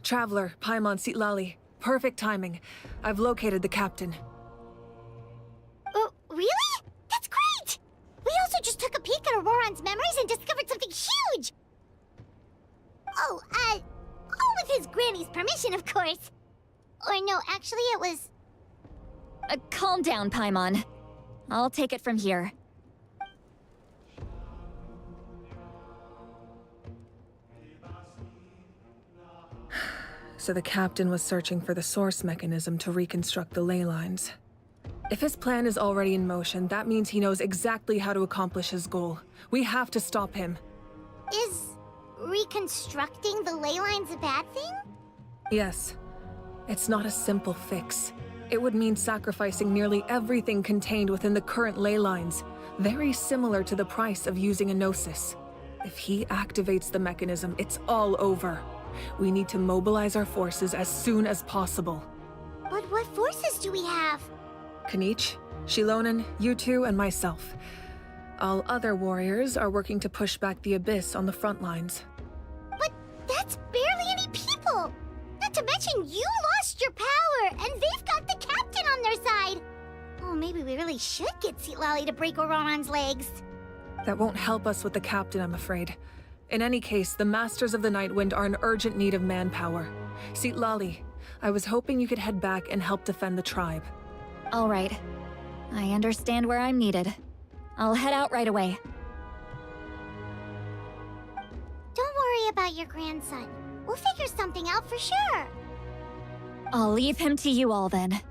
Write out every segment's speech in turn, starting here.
Traveler, Paimon Sitlali. Perfect timing. I've located the captain. Oh, really? That's great! We also just took a peek at Auroron's memories and discovered something huge! Oh, all with his granny's permission, of course. Or no, actually it was... Calm down, Paimon. I'll take it from here. So the captain was searching for the source mechanism to reconstruct the ley lines. If his plan is already in motion, that means he knows exactly how to accomplish his goal. We have to stop him. Is reconstructing the ley lines a bad thing? Yes. It's not a simple fix. It would mean sacrificing nearly everything contained within the current ley lines, very similar to the price of using a gnosis. If he activates the mechanism, it's all over. We need to mobilize our forces as soon as possible. But what forces do we have? Kanich, Shilonen, you two, and myself. All other warriors are working to push back the Abyss on the front lines. But that's barely any people! Not to mention you lost your power, and they've got the captain on their side! Oh, maybe we really should get Sitlali to break Auroron's legs. That won't help us with the captain, I'm afraid. In any case, the Masters of the Nightwind are in urgent need of manpower. Sitlali, I was hoping you could head back and help defend the tribe. All right. I understand where I'm needed. I'll head out right away. Don't worry about your grandson. We'll figure something out for sure. I'll leave him to you all then.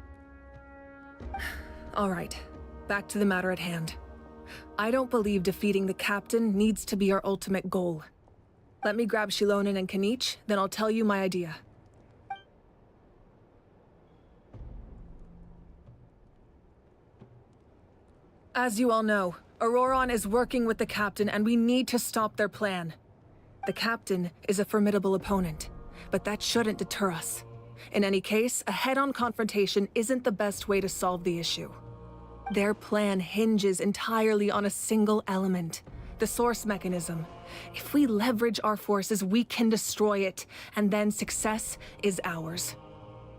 All right, back to the matter at hand. I don't believe defeating the captain needs to be our ultimate goal. Let me grab Shilonen and Kanich, then I'll tell you my idea. As you all know, Auroron is working with the captain and we need to stop their plan. The captain is a formidable opponent, but that shouldn't deter us. In any case, a head-on confrontation isn't the best way to solve the issue. Their plan hinges entirely on a single element, the source mechanism. If we leverage our forces, we can destroy it, and then success is ours.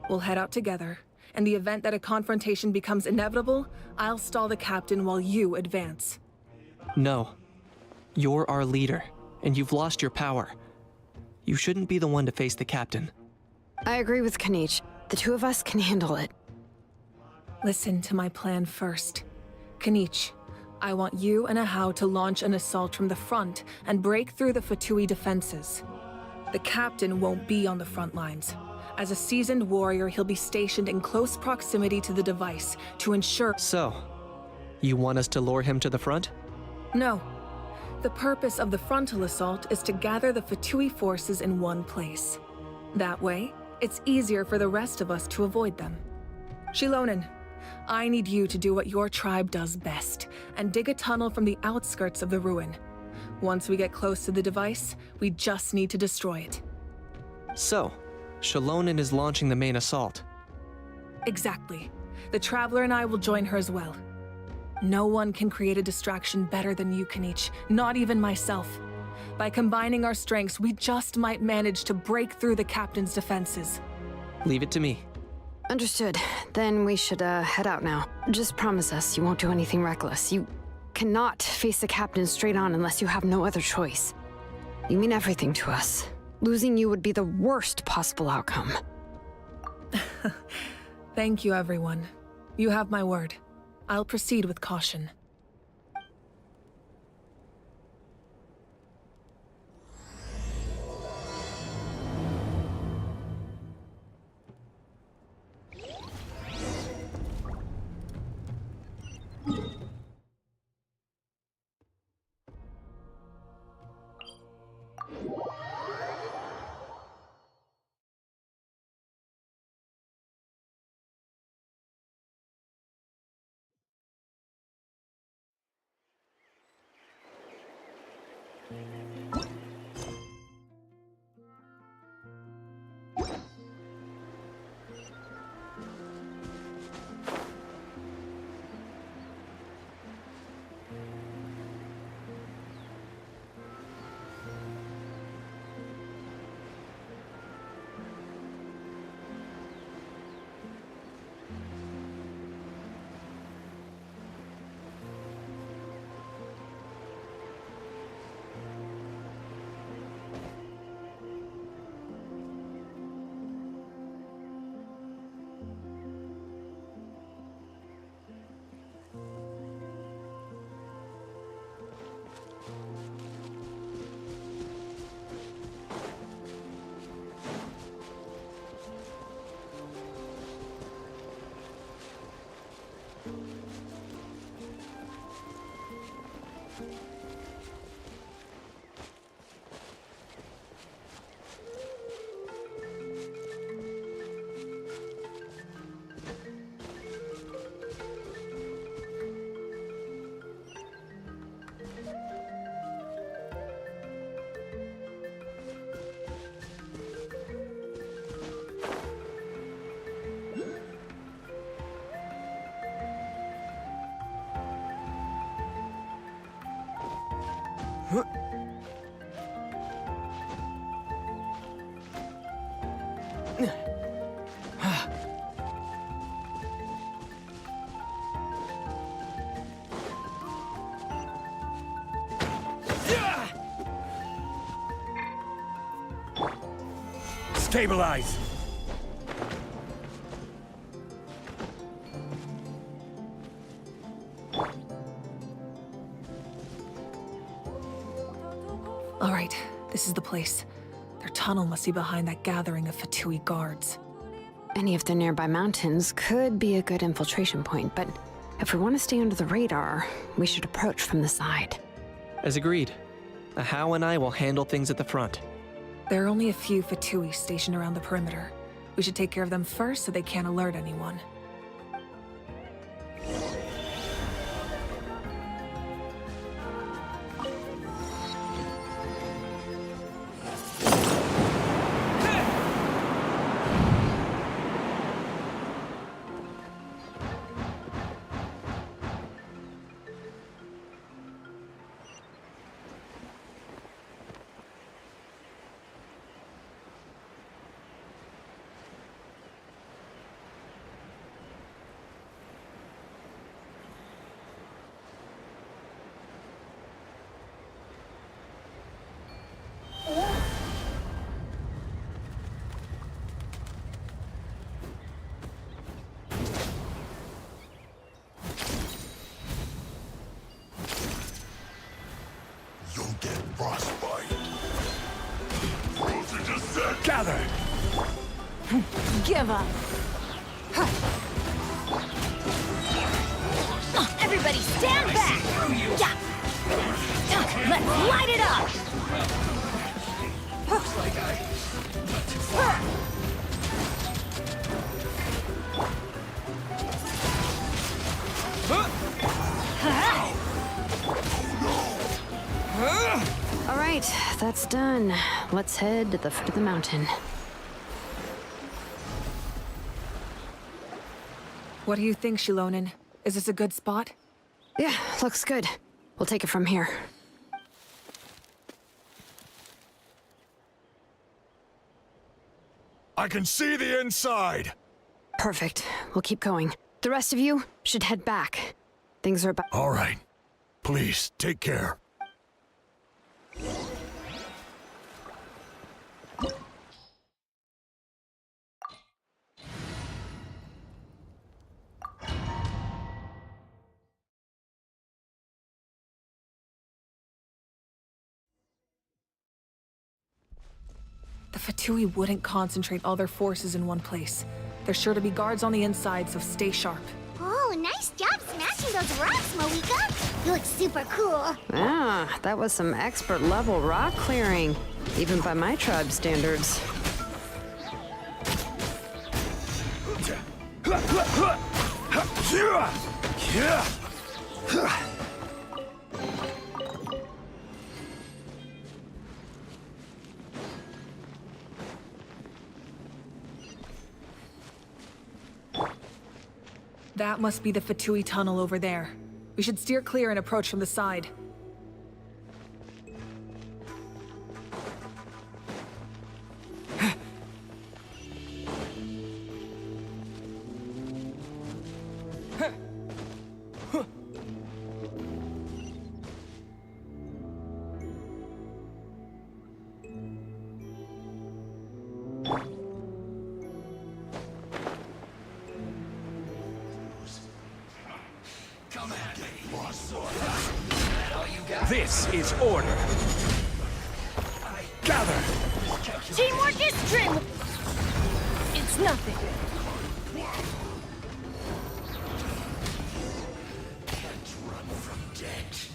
We'll head out together. In the event that a confrontation becomes inevitable, I'll stall the captain while you advance. No. You're our leader, and you've lost your power. You shouldn't be the one to face the captain. I agree with Kanich. The two of us can handle it. Listen to my plan first. Kanich, I want you and Ahau to launch an assault from the front and break through the Fatui defenses. The captain won't be on the front lines. As a seasoned warrior, he'll be stationed in close proximity to the device to ensure— So, you want us to lure him to the front? No. The purpose of the frontal assault is to gather the Fatui forces in one place. That way, it's easier for the rest of us to avoid them. Shilonen, I need you to do what your tribe does best, and dig a tunnel from the outskirts of the ruin. Once we get close to the device, we just need to destroy it. So, Shilonen is launching the main assault. Exactly. The Traveler and I will join her as well. No one can create a distraction better than you, Kanich, not even myself. By combining our strengths, we just might manage to break through the captain's defenses. Leave it to me. Understood. Then we should head out now. Just promise us you won't do anything reckless. You cannot face the captain straight on unless you have no other choice. You mean everything to us. Losing you would be the worst possible outcome. Thank you, everyone. You have my word. I'll proceed with caution. Stabilize! All right, this is the place. Their tunnel must be behind that gathering of Fatui guards. Any of the nearby mountains could be a good infiltration point, but if we want to stay under the radar, we should approach from the side. As agreed. How and I will handle things at the front. There are only a few Fatui stationed around the perimeter. We should take care of them first so they can't alert anyone. You'll get frostbite. Frozen descent. Gather! Give up. Everybody stand back! Yeah. Let's light it up! Looks like I got too far. All right, that's done. Let's head to the foot of the mountain. What do you think, Shilonen? Is this a good spot? Yeah, looks good. We'll take it from here. I can see the inside. Perfect. We'll keep going. The rest of you should head back. Things are about. All right. Please, take care. The Fatui wouldn't concentrate all their forces in one place. There's sure to be guards on the inside, so stay sharp. Oh, nice job smashing those rocks, Moika. You look super cool. Ah, that was some expert level rock clearing, even by my tribe standards. That must be the Fatui tunnel over there. We should steer clear and approach from the side. This is order. Gather! Teamwork is dream. It's nothing. Can't run from death.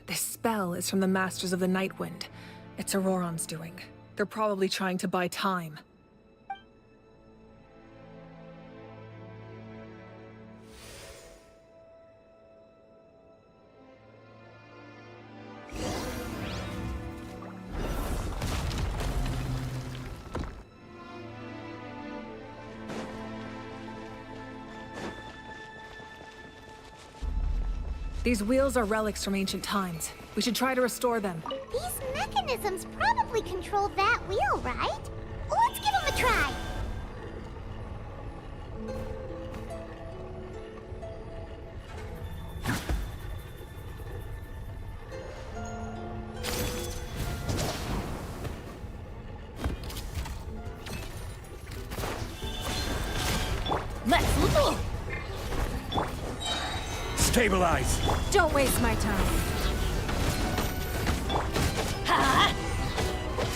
This spell is from the Masters of the Nightwind. It's Auroron's doing. They're probably trying to buy time. These wheels are relics from ancient times. We should try to restore them. These mechanisms probably control that wheel, right? Let's give them a try. Let's look! Stabilize! Don't waste my time. Ha!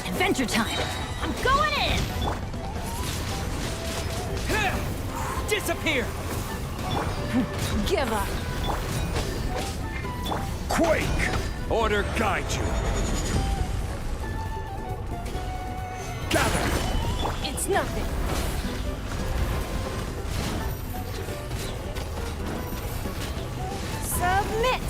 Adventure time! I'm going in! Disappear! Give up! Quake! Order guide you! Gather! It's nothing! Submit!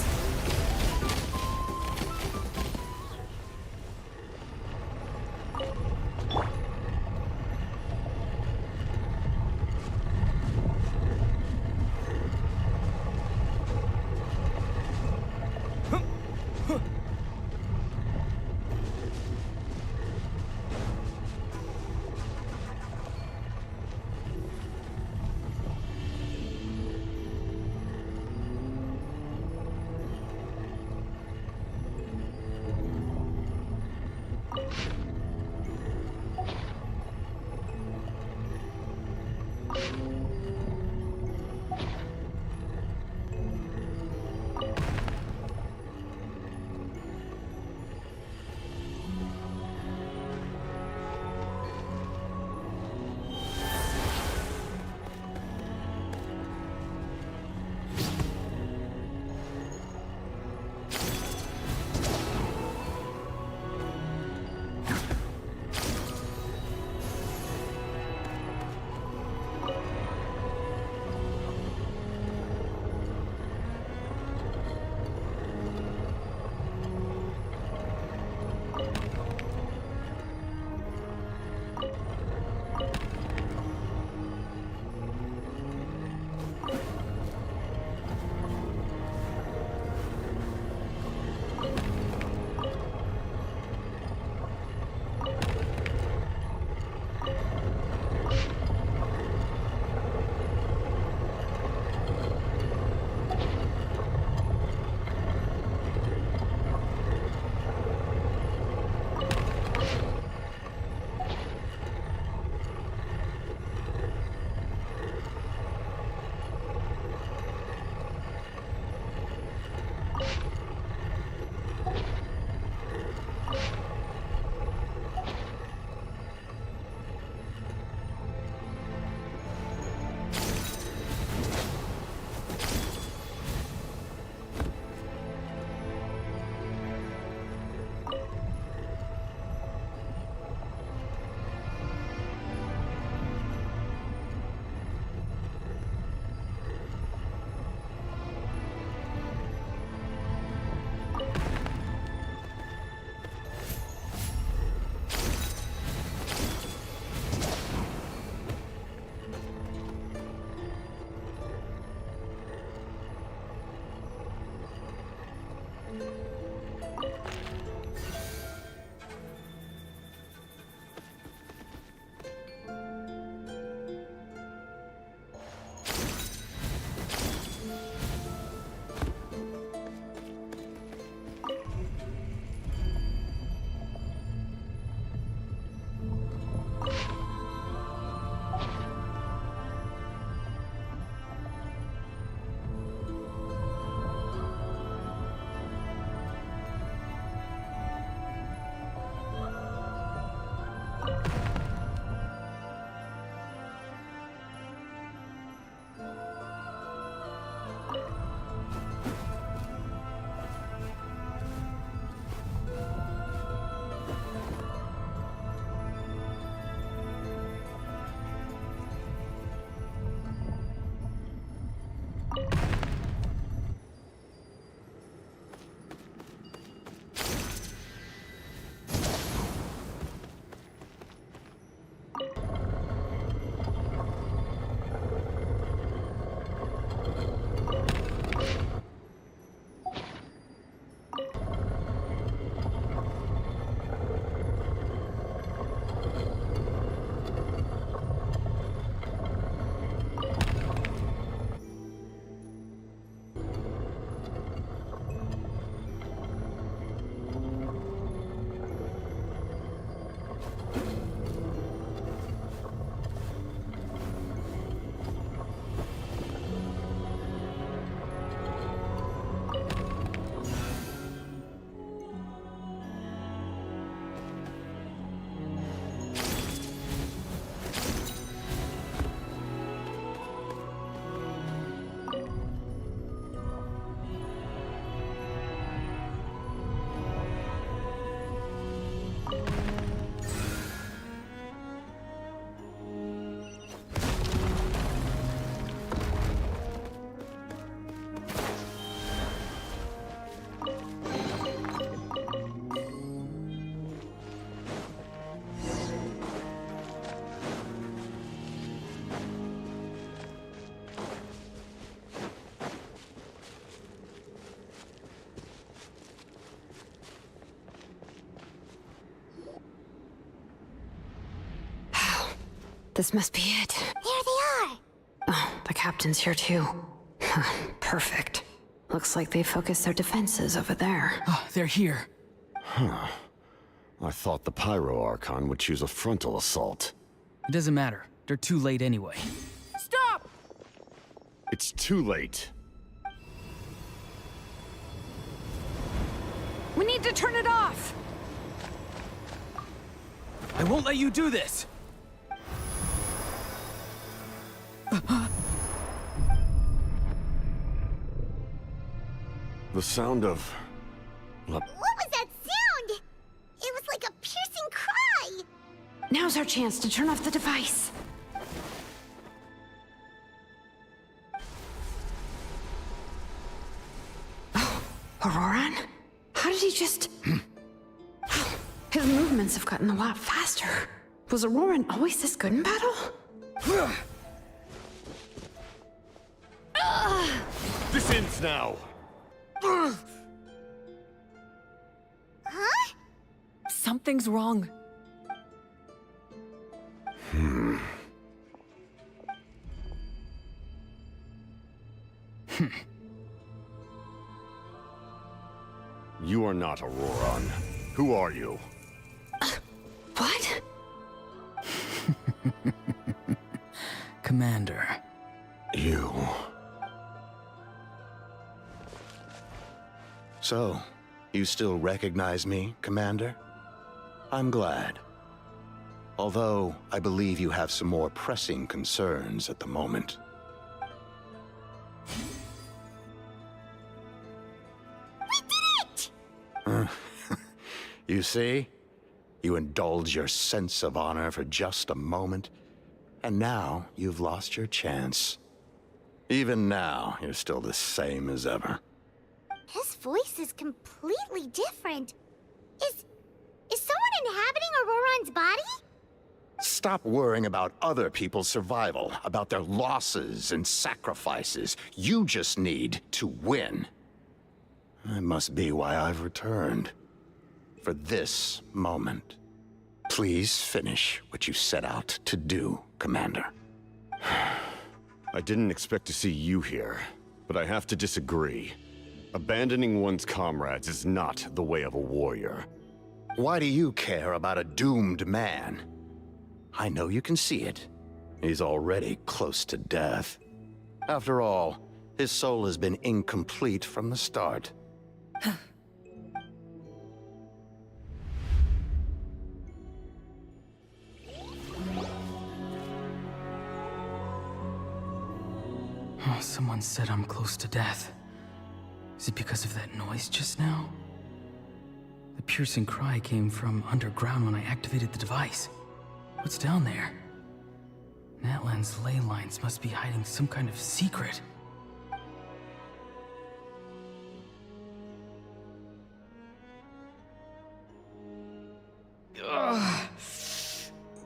This must be it. There they are! Oh, the captain's here too. Perfect. Looks like they focused their defenses over there. Oh, they're here. I thought the Pyro Archon would choose a frontal assault. It doesn't matter. They're too late anyway. Stop! It's too late. We need to turn it off! I won't let you do this! The sound of... What was that sound? It was like a piercing cry! Now's our chance to turn off the device. Oh, Auroran? How did he just... His movements have gotten a lot faster. Was Auroran always this good in battle? This ends now! Huh? Something's wrong. You are not Auroran. Who are you? What? Commander. You... So, you still recognize me, Commander? I'm glad. Although, I believe you have some more pressing concerns at the moment. We did it! You see? You indulge your sense of honor for just a moment, and now you've lost your chance. Even now, you're still the same as ever. His voice is completely different. Is someone inhabiting Auroran's body? Stop worrying about other people's survival, about their losses and sacrifices. You just need to win. That must be why I've returned. For this moment. Please finish what you set out to do, Commander. I didn't expect to see you here, but I have to disagree. Abandoning one's comrades is not the way of a warrior. Why do you care about a doomed man? I know you can see it. He's already close to death. After all, his soul has been incomplete from the start. Oh, someone said I'm close to death. Is it because of that noise just now? The piercing cry came from underground when I activated the device. What's down there? Natlan's ley lines must be hiding some kind of secret.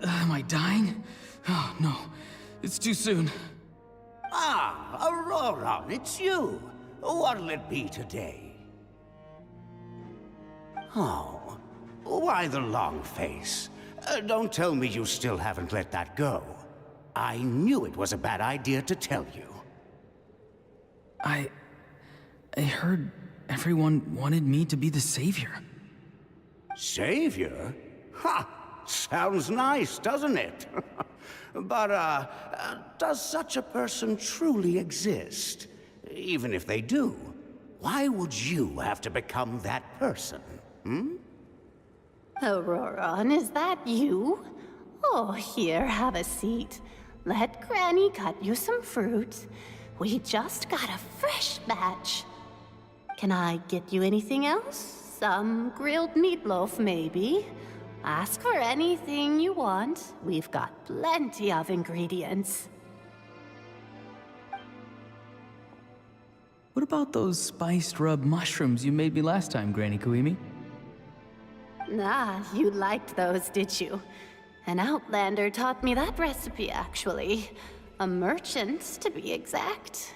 Am I dying? Oh, no. It's too soon. Ah, Aurora, it's you. What'll it be today? Oh, why the long face? Don't tell me you still haven't let that go. I knew it was a bad idea to tell you. I heard everyone wanted me to be the savior. Savior? Ha! Sounds nice, doesn't it? But, does such a person truly exist? Even if they do, why would you have to become that person, hmm? Auroran, is that you? Oh, here, have a seat. Let Granny cut you some fruit. We just got a fresh batch. Can I get you anything else? Some grilled meatloaf, maybe? Ask for anything you want. We've got plenty of ingredients. What about those spiced rub mushrooms you made me last time, Granny Kuimi? Ah, you liked those, did you? An outlander taught me that recipe, actually. A merchant, to be exact.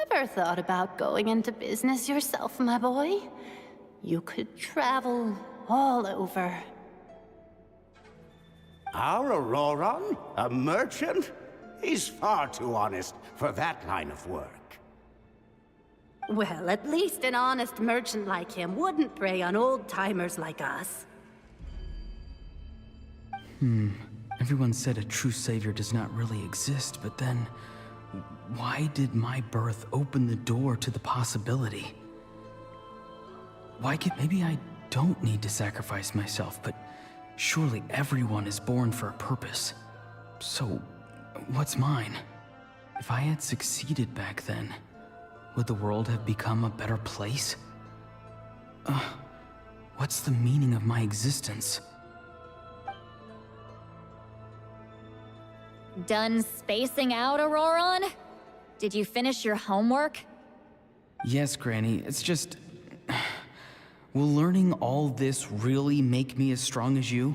Never thought about going into business yourself, my boy? You could travel all over. Our Auroron? A merchant? He's far too honest for that line of work. Well, at least an honest merchant like him wouldn't prey on old-timers like us. Everyone said a true savior does not really exist, but then... why did my birth open the door to the possibility? Maybe I don't need to sacrifice myself, but surely everyone is born for a purpose. So, what's mine? If I had succeeded back then, would the world have become a better place? What's the meaning of my existence? Done spacing out, Auroron? Did you finish your homework? Yes, Granny, it's just... will learning all this really make me as strong as you?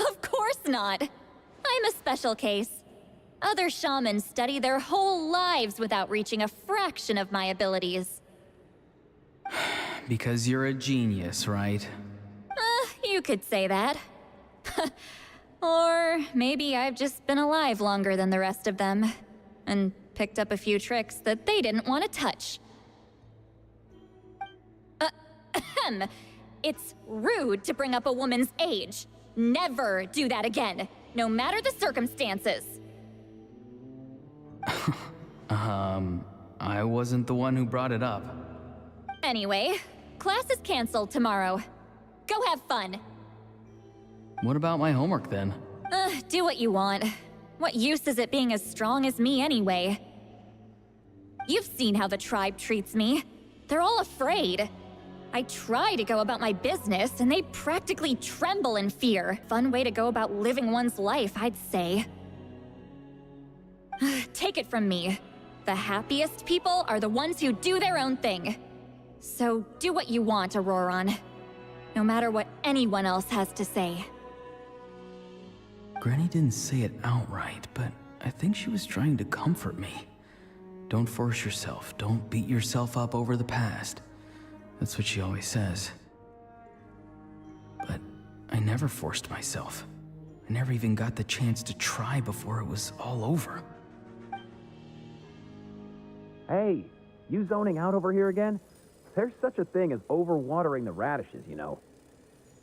Of course not. I'm a special case. Other shamans study their whole lives without reaching a fraction of my abilities. Because you're a genius, right? You could say that. Or maybe I've just been alive longer than the rest of them, and picked up a few tricks that they didn't want to touch. It's rude to bring up a woman's age. Never do that again, no matter the circumstances. I wasn't the one who brought it up. Anyway, class is canceled tomorrow. Go have fun. What about my homework then? Do what you want. What use is it being as strong as me anyway? You've seen how the tribe treats me. They're all afraid. I try to go about my business, and they practically tremble in fear. Fun way to go about living one's life, I'd say. Take it from me. The happiest people are the ones who do their own thing. So do what you want, Auroron. No matter what anyone else has to say. Granny didn't say it outright, but I think she was trying to comfort me. Don't force yourself. Don't beat yourself up over the past. That's what she always says. But I never forced myself. I never even got the chance to try before it was all over. Hey, you zoning out over here again? There's such a thing as overwatering the radishes, you know.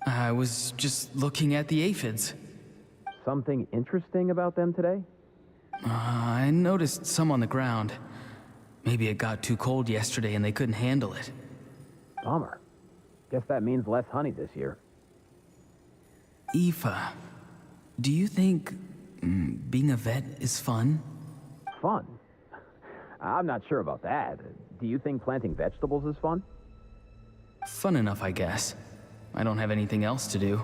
I was just looking at the aphids. Something interesting about them today? I noticed some on the ground. Maybe it got too cold yesterday and they couldn't handle it. Bummer. Guess that means less honey this year. Aoife, do you think being a vet is fun? Fun? I'm not sure about that. Do you think planting vegetables is fun? Fun enough, I guess. I don't have anything else to do.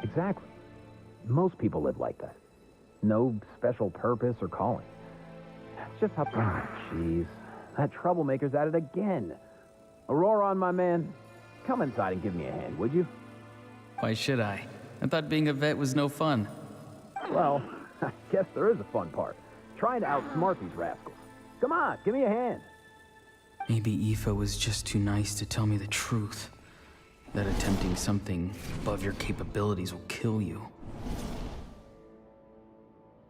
Exactly. Most people live like that. No special purpose or calling. That's just how... Jeez. That troublemaker's at it again. Auroron, my man, come inside and give me a hand, would you? Why should I? I thought being a vet was no fun. Well, I guess there is a fun part. Trying to outsmart these rascals. Come on, give me a hand. Maybe Aoife was just too nice to tell me the truth. That attempting something above your capabilities will kill you.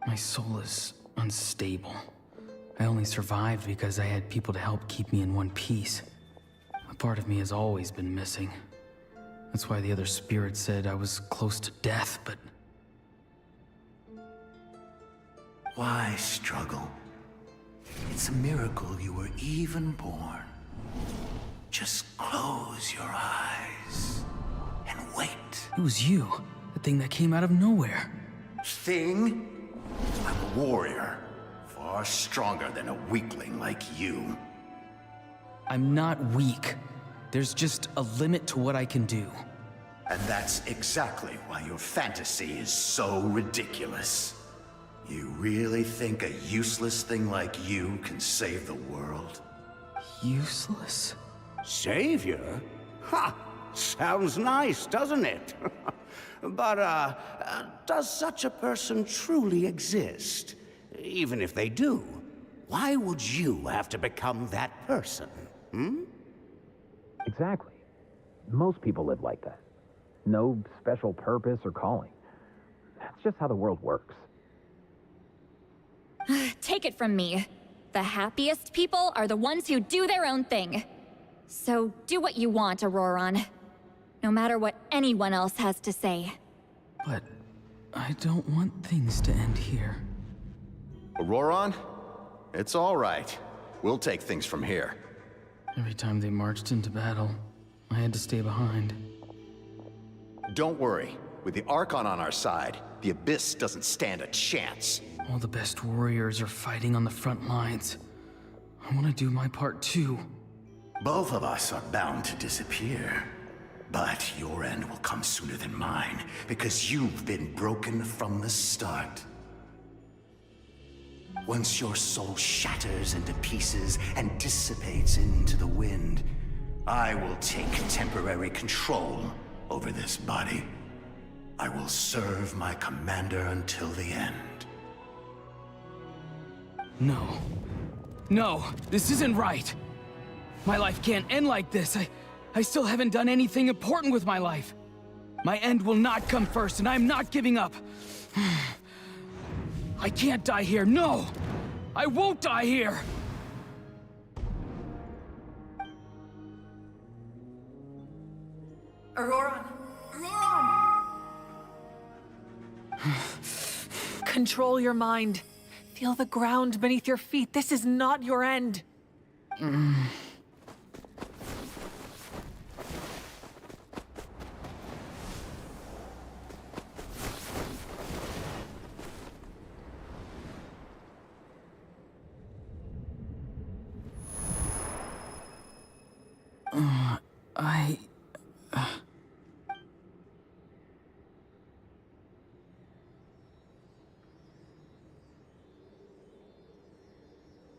My soul is unstable. I only survived because I had people to help keep me in one piece. A part of me has always been missing. That's why the other spirit said I was close to death, but... Why struggle? It's a miracle you were even born. Just close your eyes and wait. It was you, the thing that came out of nowhere. Thing? I'm a warrior. Far stronger than a weakling like you. I'm not weak. There's just a limit to what I can do. And that's exactly why your fantasy is so ridiculous. You really think a useless thing like you can save the world? Useless? Savior? Ha! Sounds nice, doesn't it? But, does such a person truly exist? Even if they do, why would you have to become that person? Exactly. Most people live like that. No special purpose or calling. That's just how the world works. Take it from me. The happiest people are the ones who do their own thing. So do what you want, Auroron. No matter what anyone else has to say. But I don't want things to end here. Auroron? It's all right. We'll take things from here. Every time they marched into battle, I had to stay behind. Don't worry. With the Archon on our side, the Abyss doesn't stand a chance. All the best warriors are fighting on the front lines. I want to do my part too. Both of us are bound to disappear. But your end will come sooner than mine, because you've been broken from the start. Once your soul shatters into pieces and dissipates into the wind, I will take temporary control over this body. I will serve my commander until the end. No. No, this isn't right. My life can't end like this. I still haven't done anything important with my life. My end will not come first, and I'm not giving up. I can't die here, no! I won't die here! Auroron! Auroron! Control your mind. Feel the ground beneath your feet. This is not your end.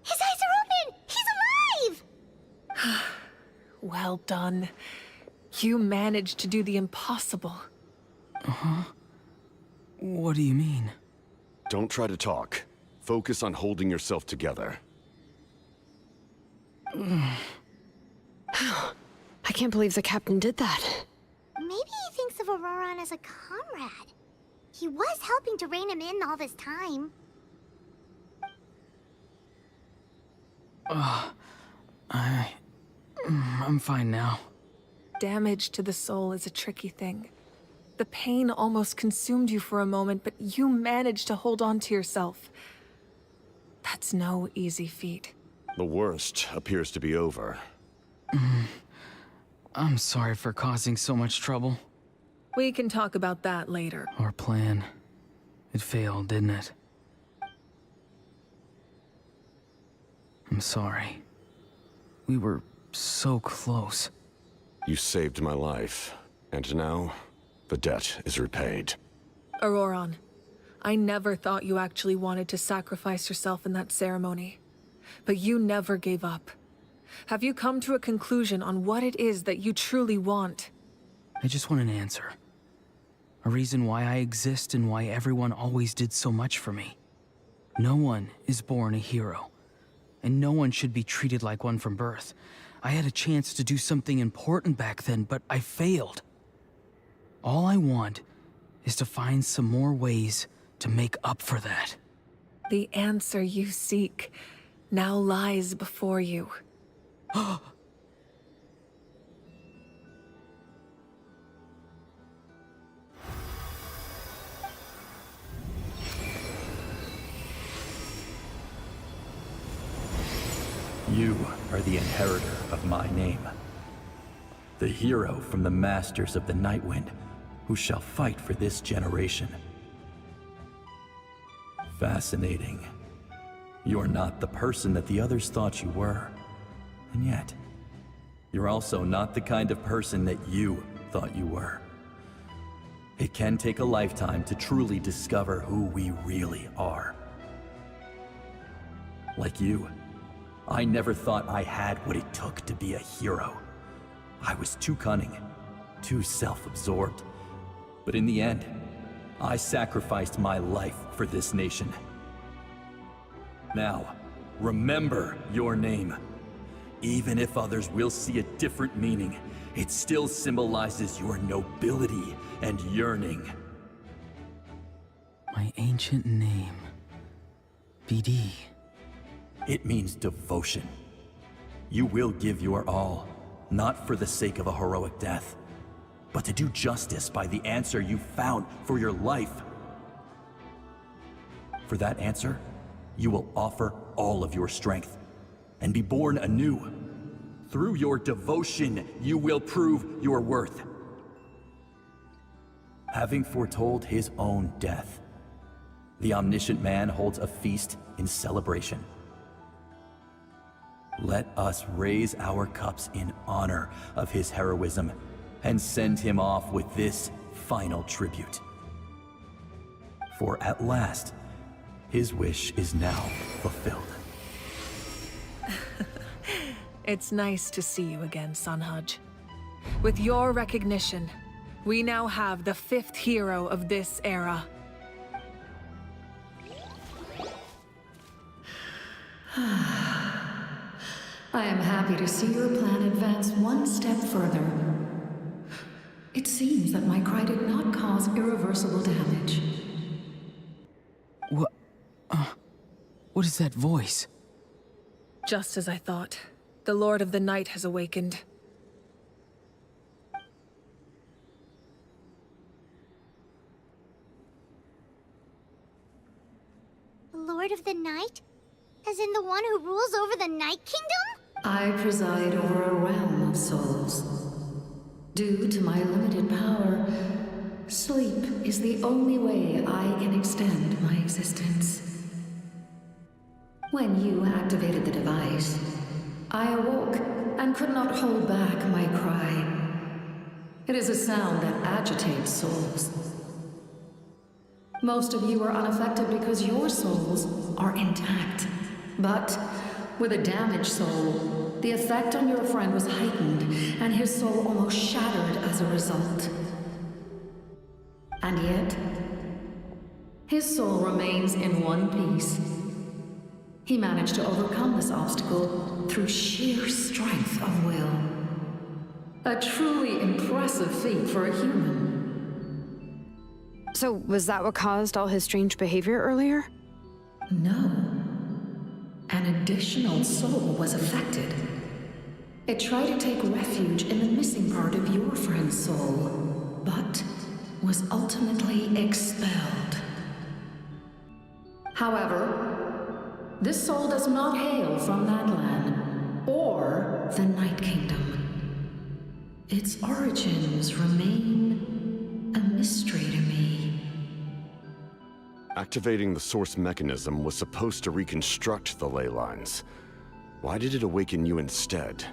His eyes are open! He's alive! Well done. You managed to do the impossible. Uh-huh. What do you mean? Don't try to talk. Focus on holding yourself together. I can't believe the captain did that. Maybe he thinks of Auroron as a comrade. He was helping to rein him in all this time. I'm fine now. Damage to the soul is a tricky thing. The pain almost consumed you for a moment, but you managed to hold on to yourself. That's no easy feat. The worst appears to be over. I'm sorry for causing so much trouble. We can talk about that later. Our plan. It failed, didn't it? I'm sorry. We were so close. You saved my life, and now the debt is repaid. Auroron, I never thought you actually wanted to sacrifice yourself in that ceremony. But you never gave up. Have you come to a conclusion on what it is that you truly want? I just want an answer. A reason why I exist and why everyone always did so much for me. No one is born a hero. And no one should be treated like one from birth. I had a chance to do something important back then, but I failed. All I want is to find some more ways to make up for that. The answer you seek now lies before you. You are the inheritor of my name. The hero from the Masters of the Nightwind, who shall fight for this generation. Fascinating. You're not the person that the others thought you were. And yet, you're also not the kind of person that you thought you were. It can take a lifetime to truly discover who we really are. Like you, I never thought I had what it took to be a hero. I was too cunning, too self-absorbed. But in the end, I sacrificed my life for this nation. Now, remember your name. Even if others will see a different meaning, it still symbolizes your nobility and yearning. My ancient name. BD. It means devotion. You will give your all, not for the sake of a heroic death, but to do justice by the answer you found for your life. For that answer, you will offer all of your strength and be born anew. Through your devotion, you will prove your worth. Having foretold his own death, the omniscient man holds a feast in celebration. Let us raise our cups in honor of his heroism and send him off with this final tribute. For at last, his wish is now fulfilled. It's nice to see you again, Sunhudge. With your recognition, we now have the 5th hero of this era. I am happy to see your plan advance one step further. It seems that my cry did not cause irreversible damage. What is that voice? Just as I thought. The Lord of the Night has awakened. The Lord of the Night? As in the one who rules over the Night Kingdom? I preside over a realm of souls. Due to my limited power, sleep is the only way I can extend my existence. When you activated the device, I awoke and could not hold back my cry. It is a sound that agitates souls. Most of you are unaffected because your souls are intact. But with a damaged soul, the effect on your friend was heightened, and his soul almost shattered as a result. And yet, his soul remains in one piece. He managed to overcome this obstacle through sheer strength of will. A truly impressive feat for a human. So, was that what caused all his strange behavior earlier? No. An additional soul was affected. It tried to take refuge in the missing part of your friend's soul, but was ultimately expelled. However, this soul does not hail from Natlan or the Night Kingdom. Its origins remain a mystery to me. Activating the source mechanism was supposed to reconstruct the ley lines. Why did it awaken you instead?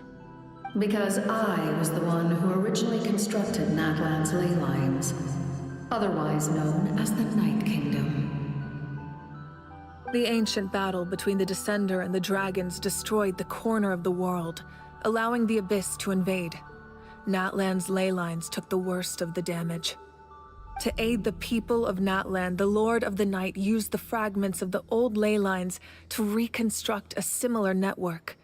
Because I was the one who originally constructed Natlan's ley lines, otherwise known as the Night Kingdom. The ancient battle between the Descender and the dragons destroyed the corner of the world, allowing the Abyss to invade. Natlan's ley lines took the worst of the damage. To aid the people of Natlan, the Lord of the Night used the fragments of the old ley lines to reconstruct a similar network.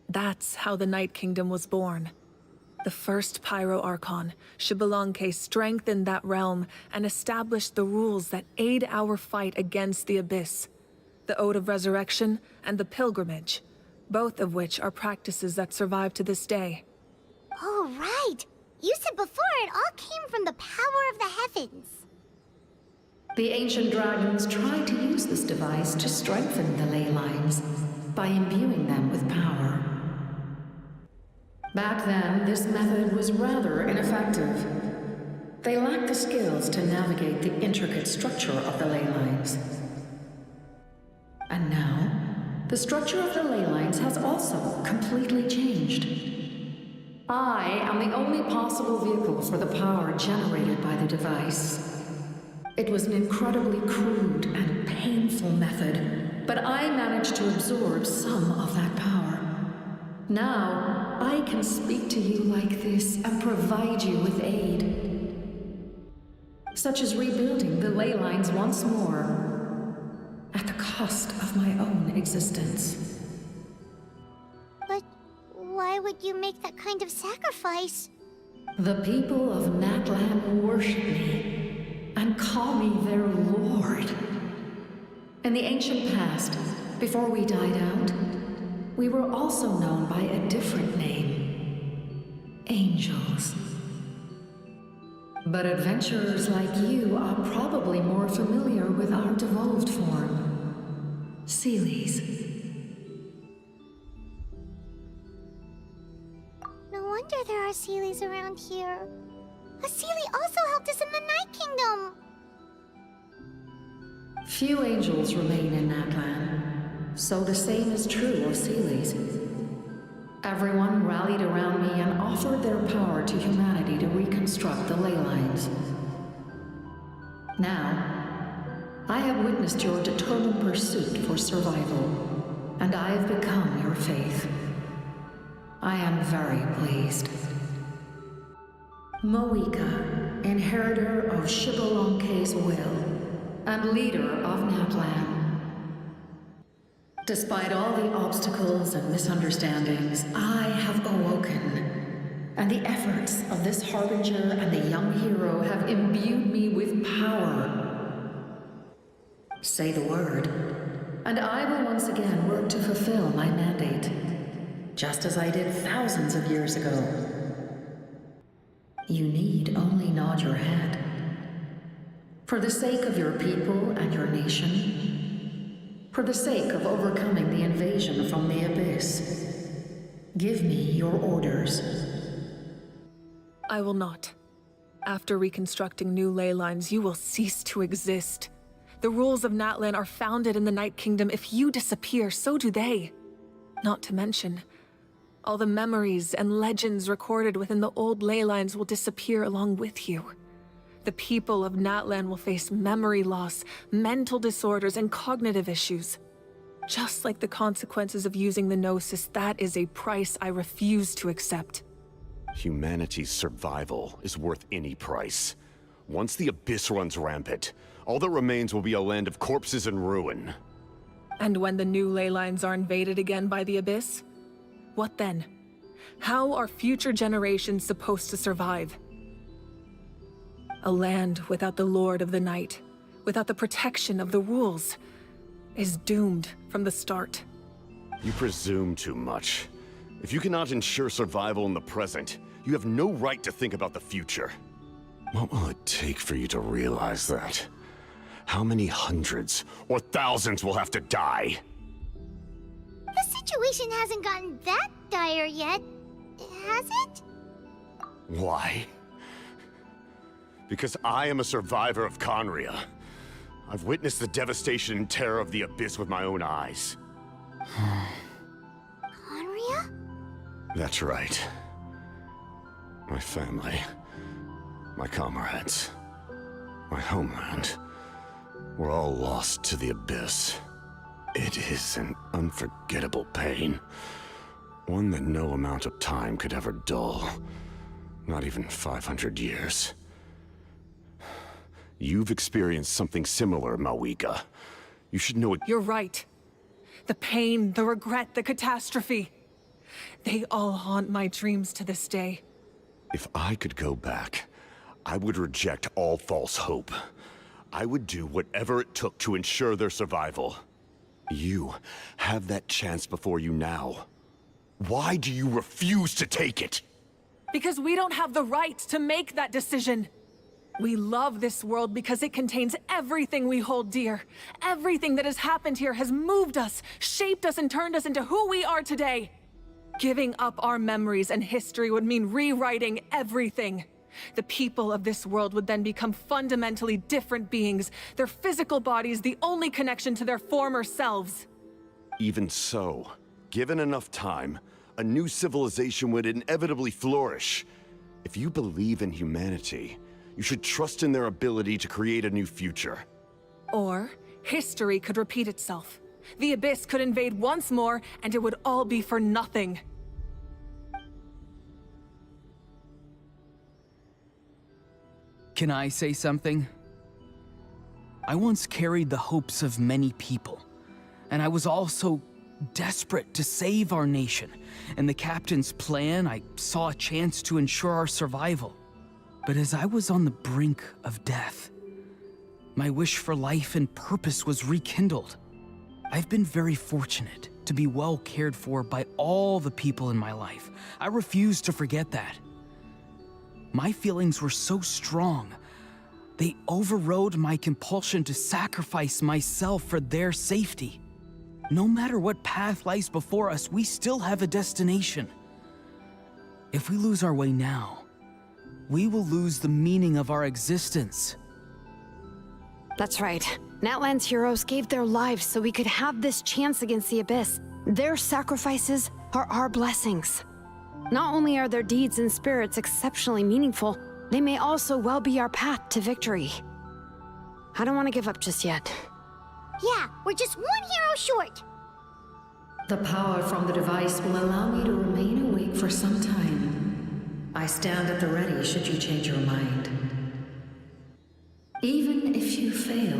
That's how the Night Kingdom was born. The first Pyro Archon, Xbalanque, strengthened that realm and established the rules that aid our fight against the Abyss. The Ode of Resurrection and the Pilgrimage, both of which are practices that survive to this day. Oh, right! You said before it all came from the power of the heavens. The ancient dragons tried to use this device to strengthen the ley lines by imbuing them with power. Back then, this method was rather ineffective. They lacked the skills to navigate the intricate structure of the ley lines. And now, the structure of the ley lines has also completely changed. I am the only possible vehicle for the power generated by the device. It was an incredibly crude and painful method, but I managed to absorb some of that power. Now, I can speak to you like this and provide you with aid. Such as rebuilding the ley lines once more, at the cost of my own existence. But why would you make that kind of sacrifice? The people of Natlan worship me and call me their lord. In the ancient past, before we died out, we were also known by a different name. Angels. But adventurers like you are probably more familiar with our devolved form. Seelies. No wonder there are Seelies around here. A Seelie also helped us in the Night Kingdom. Few angels remain in Natlan, so the same is true of Seelies. Everyone rallied around me and offered their power to humanity to reconstruct the ley lines. Now, I have witnessed your determined pursuit for survival, and I have become your faith. I am very pleased. Membuka, inheritor of Shibalonke's will, and leader of Natlan. Despite all the obstacles and misunderstandings, I have awoken, and the efforts of this Harbinger and the young hero have imbued me with power. Say the word, and I will once again work to fulfill my mandate, just as I did thousands of years ago. You need only nod your head. For the sake of your people and your nation, for the sake of overcoming the invasion from the Abyss, give me your orders. I will not. After reconstructing new ley lines, you will cease to exist. The rules of Natlan are founded in the Night Kingdom. If you disappear, so do they. Not to mention, all the memories and legends recorded within the old ley lines will disappear along with you. The people of Natlan will face memory loss, mental disorders, and cognitive issues. Just like the consequences of using the Gnosis, that is a price I refuse to accept. Humanity's survival is worth any price. Once the Abyss runs rampant, all that remains will be a land of corpses and ruin. And when the new ley lines are invaded again by the Abyss? What then? How are future generations supposed to survive? A land without the Lord of the Night, without the protection of the rules, is doomed from the start. You presume too much. If you cannot ensure survival in the present, you have no right to think about the future. What will it take for you to realize that? How many hundreds or thousands will have to die? The situation hasn't gotten that dire yet, has it? Why? Because I am a survivor of Conria. I've witnessed the devastation and terror of the Abyss with my own eyes. Conria? That's right. My family, my comrades, my homeland, were all lost to the Abyss. It is an unforgettable pain. One that no amount of time could ever dull. Not even 500 years. You've experienced something similar, Membuka. You should know it. You're right. The pain, the regret, the catastrophe. They all haunt my dreams to this day. If I could go back, I would reject all false hope. I would do whatever it took to ensure their survival. You have that chance before you now. Why do you refuse to take it? Because we don't have the right to make that decision. We love this world because it contains everything we hold dear. Everything that has happened here has moved us, shaped us, and turned us into who we are today. Giving up our memories and history would mean rewriting everything. The people of this world would then become fundamentally different beings, their physical bodies the only connection to their former selves. Even so, given enough time, a new civilization would inevitably flourish. If you believe in humanity, you should trust in their ability to create a new future. Or, history could repeat itself. The Abyss could invade once more, and it would all be for nothing. Can I say something? I once carried the hopes of many people, and I was also desperate to save our nation. In the captain's plan, I saw a chance to ensure our survival. But as I was on the brink of death, my wish for life and purpose was rekindled. I've been very fortunate to be well cared for by all the people in my life. I refuse to forget that. My feelings were so strong, they overrode my compulsion to sacrifice myself for their safety. No matter what path lies before us, we still have a destination. If we lose our way now, we will lose the meaning of our existence. That's right. Natlan's heroes gave their lives so we could have this chance against the Abyss. Their sacrifices are our blessings. Not only are their deeds and spirits exceptionally meaningful, they may also well be our path to victory. I don't want to give up just yet. Yeah, we're just one hero short. The power from the device will allow me to remain awake for some time. I stand at the ready should you change your mind. Even if you fail,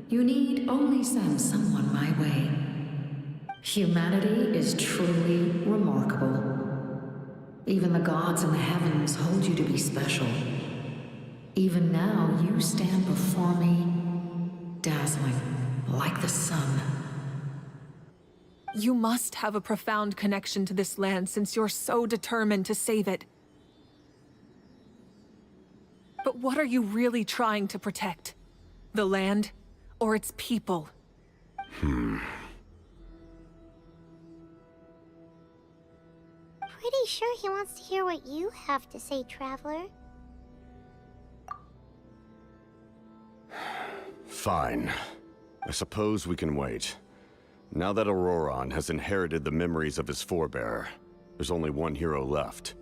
you need only send someone my way. Humanity is truly remarkable. Even the gods in the heavens hold you to be special. Even now, you stand before me, dazzling, like the sun. You must have a profound connection to this land since you're so determined to save it. But what are you really trying to protect? The land, or its people? Pretty sure he wants to hear what you have to say, Traveler. Fine. I suppose we can wait. Now that Auroron has inherited the memories of his forebear, there's only one hero left.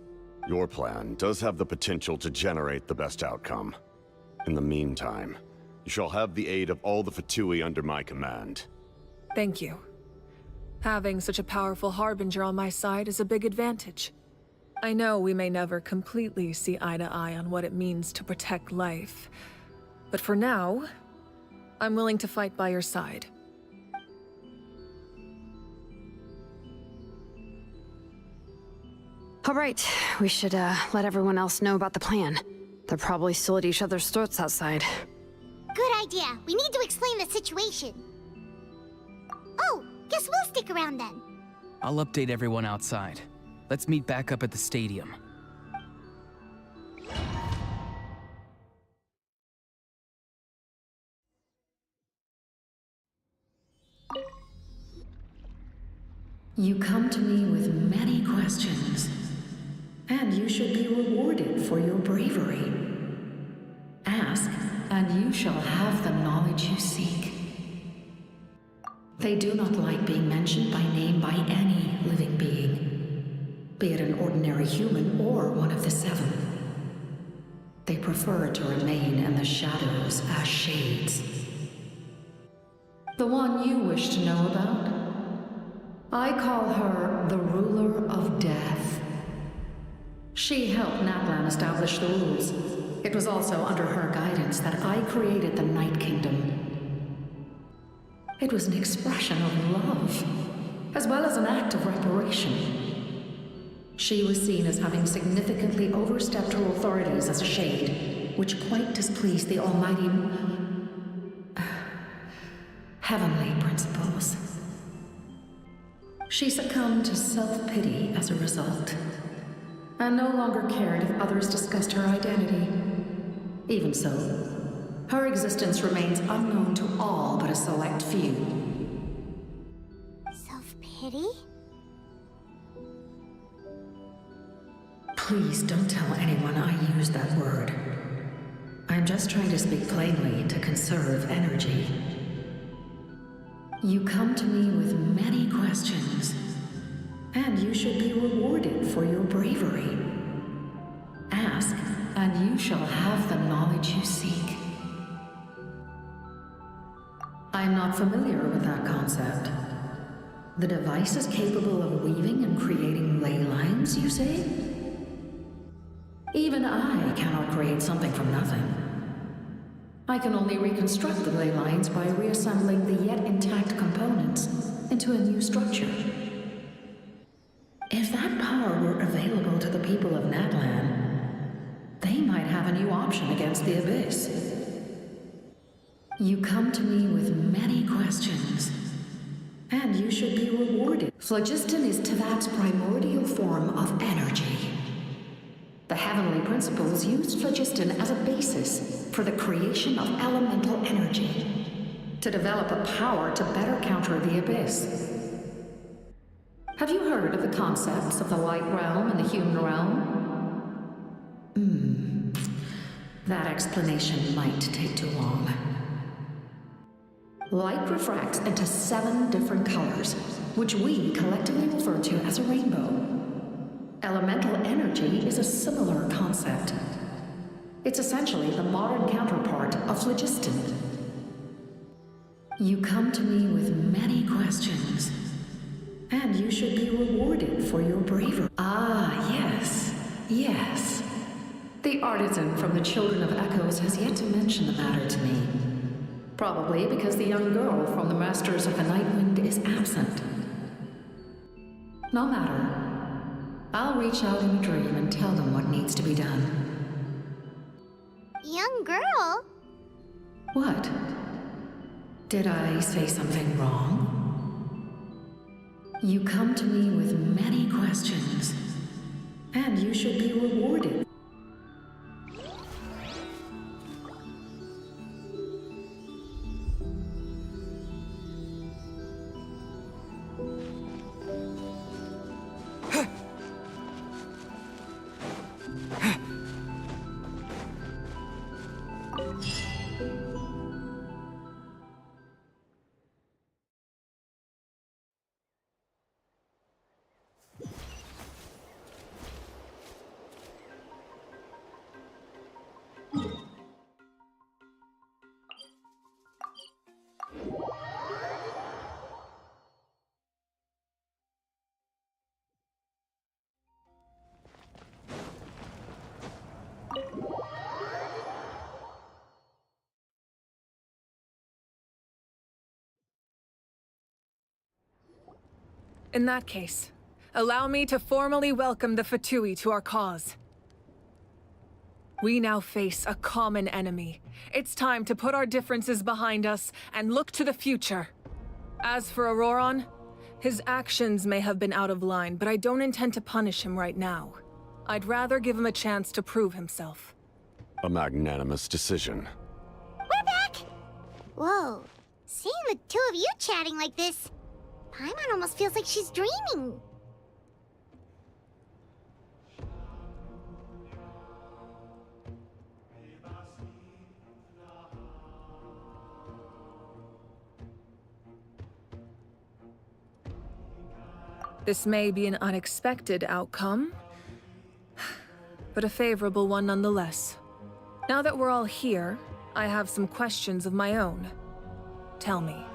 Your plan does have the potential to generate the best outcome. In the meantime, you shall have the aid of all the Fatui under my command. Thank you. Having such a powerful harbinger on my side is a big advantage. I know we may never completely see eye to eye on what it means to protect life, but for now, I'm willing to fight by your side. All right, we should let everyone else know about the plan. They're probably still at each other's throats outside. Good idea. We need to explain the situation. Oh, guess we'll stick around then. I'll update everyone outside. Let's meet back up at the stadium. You come to me with many questions, and you should be rewarded for your bravery. Ask, and you shall have the knowledge you seek. They do not like being mentioned by name by any living being, be it an ordinary human or one of the seven. They prefer to remain in the shadows as shades. The one you wish to know about? I call her the Ruler of Death. She helped Natlan establish the rules. It was also under her guidance that I created the Night Kingdom. It was an expression of love, as well as an act of reparation. She was seen as having significantly overstepped her authorities as a shade, which quite displeased the almighty heavenly principles. She succumbed to self-pity as a result, and no longer cared if others discussed her identity. Even so, her existence remains unknown to all but a select few. Self-pity? Please don't tell anyone I used that word. I'm just trying to speak plainly to conserve energy. You come to me with many questions, and you should be rewarded for your bravery. Ask, and you shall have the knowledge you seek. I'm not familiar with that concept. The device is capable of weaving and creating ley lines, you say? Even I cannot create something from nothing. I can only reconstruct the ley lines by reassembling the yet intact components, into a new structure. If that power were available to the people of Natlan, they might have a new option against the Abyss. You come to me with many questions, and you should be rewarded. Phlogiston is Teyvat's primordial form of energy. The heavenly principles used phlogiston as a basis for the creation of elemental energy, to develop a power to better counter the Abyss. Have you heard of the concepts of the light realm and the human realm? That explanation might take too long. Light refracts into 7 different colors, which we collectively refer to as a rainbow. Elemental energy is a similar concept. It's essentially the modern counterpart of phlogiston. You come to me with many questions, and you should be rewarded for your bravery. Ah, yes, yes. The artisan from the Children of Echoes has yet to mention the matter to me. Probably because the young girl from the Masters of the Nightwind is absent. No matter. I'll reach out in a dream and tell them what needs to be done. Young girl? What? Did I say something wrong? You come to me with many questions, and you should be rewarded. In that case, allow me to formally welcome the Fatui to our cause. We now face a common enemy. It's time to put our differences behind us and look to the future. As for Auroron, his actions may have been out of line, but I don't intend to punish him right now. I'd rather give him a chance to prove himself. A magnanimous decision. We're back! Whoa, seeing the two of you chatting like this, Paimon almost feels like she's dreaming. This may be an unexpected outcome, but a favorable one nonetheless. Now that we're all here, I have some questions of my own. Tell me,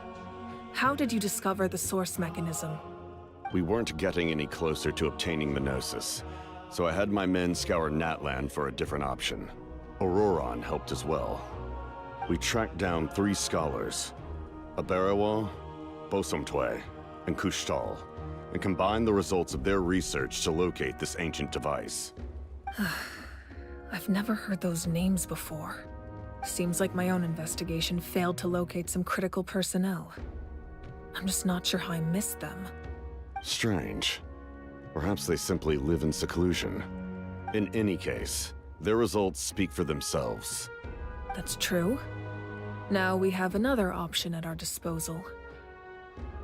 how did you discover the source mechanism? We weren't getting any closer to obtaining the Gnosis, so I had my men scour Natlan for a different option. Auroron helped as well. We tracked down 3 scholars, Dibawah, Bosomtwe, and Kushtal, and combined the results of their research to locate this ancient device. I've never heard those names before. Seems like my own investigation failed to locate some critical personnel. I'm just not sure how I missed them. Strange. Perhaps they simply live in seclusion. In any case, their results speak for themselves. That's true. Now we have another option at our disposal.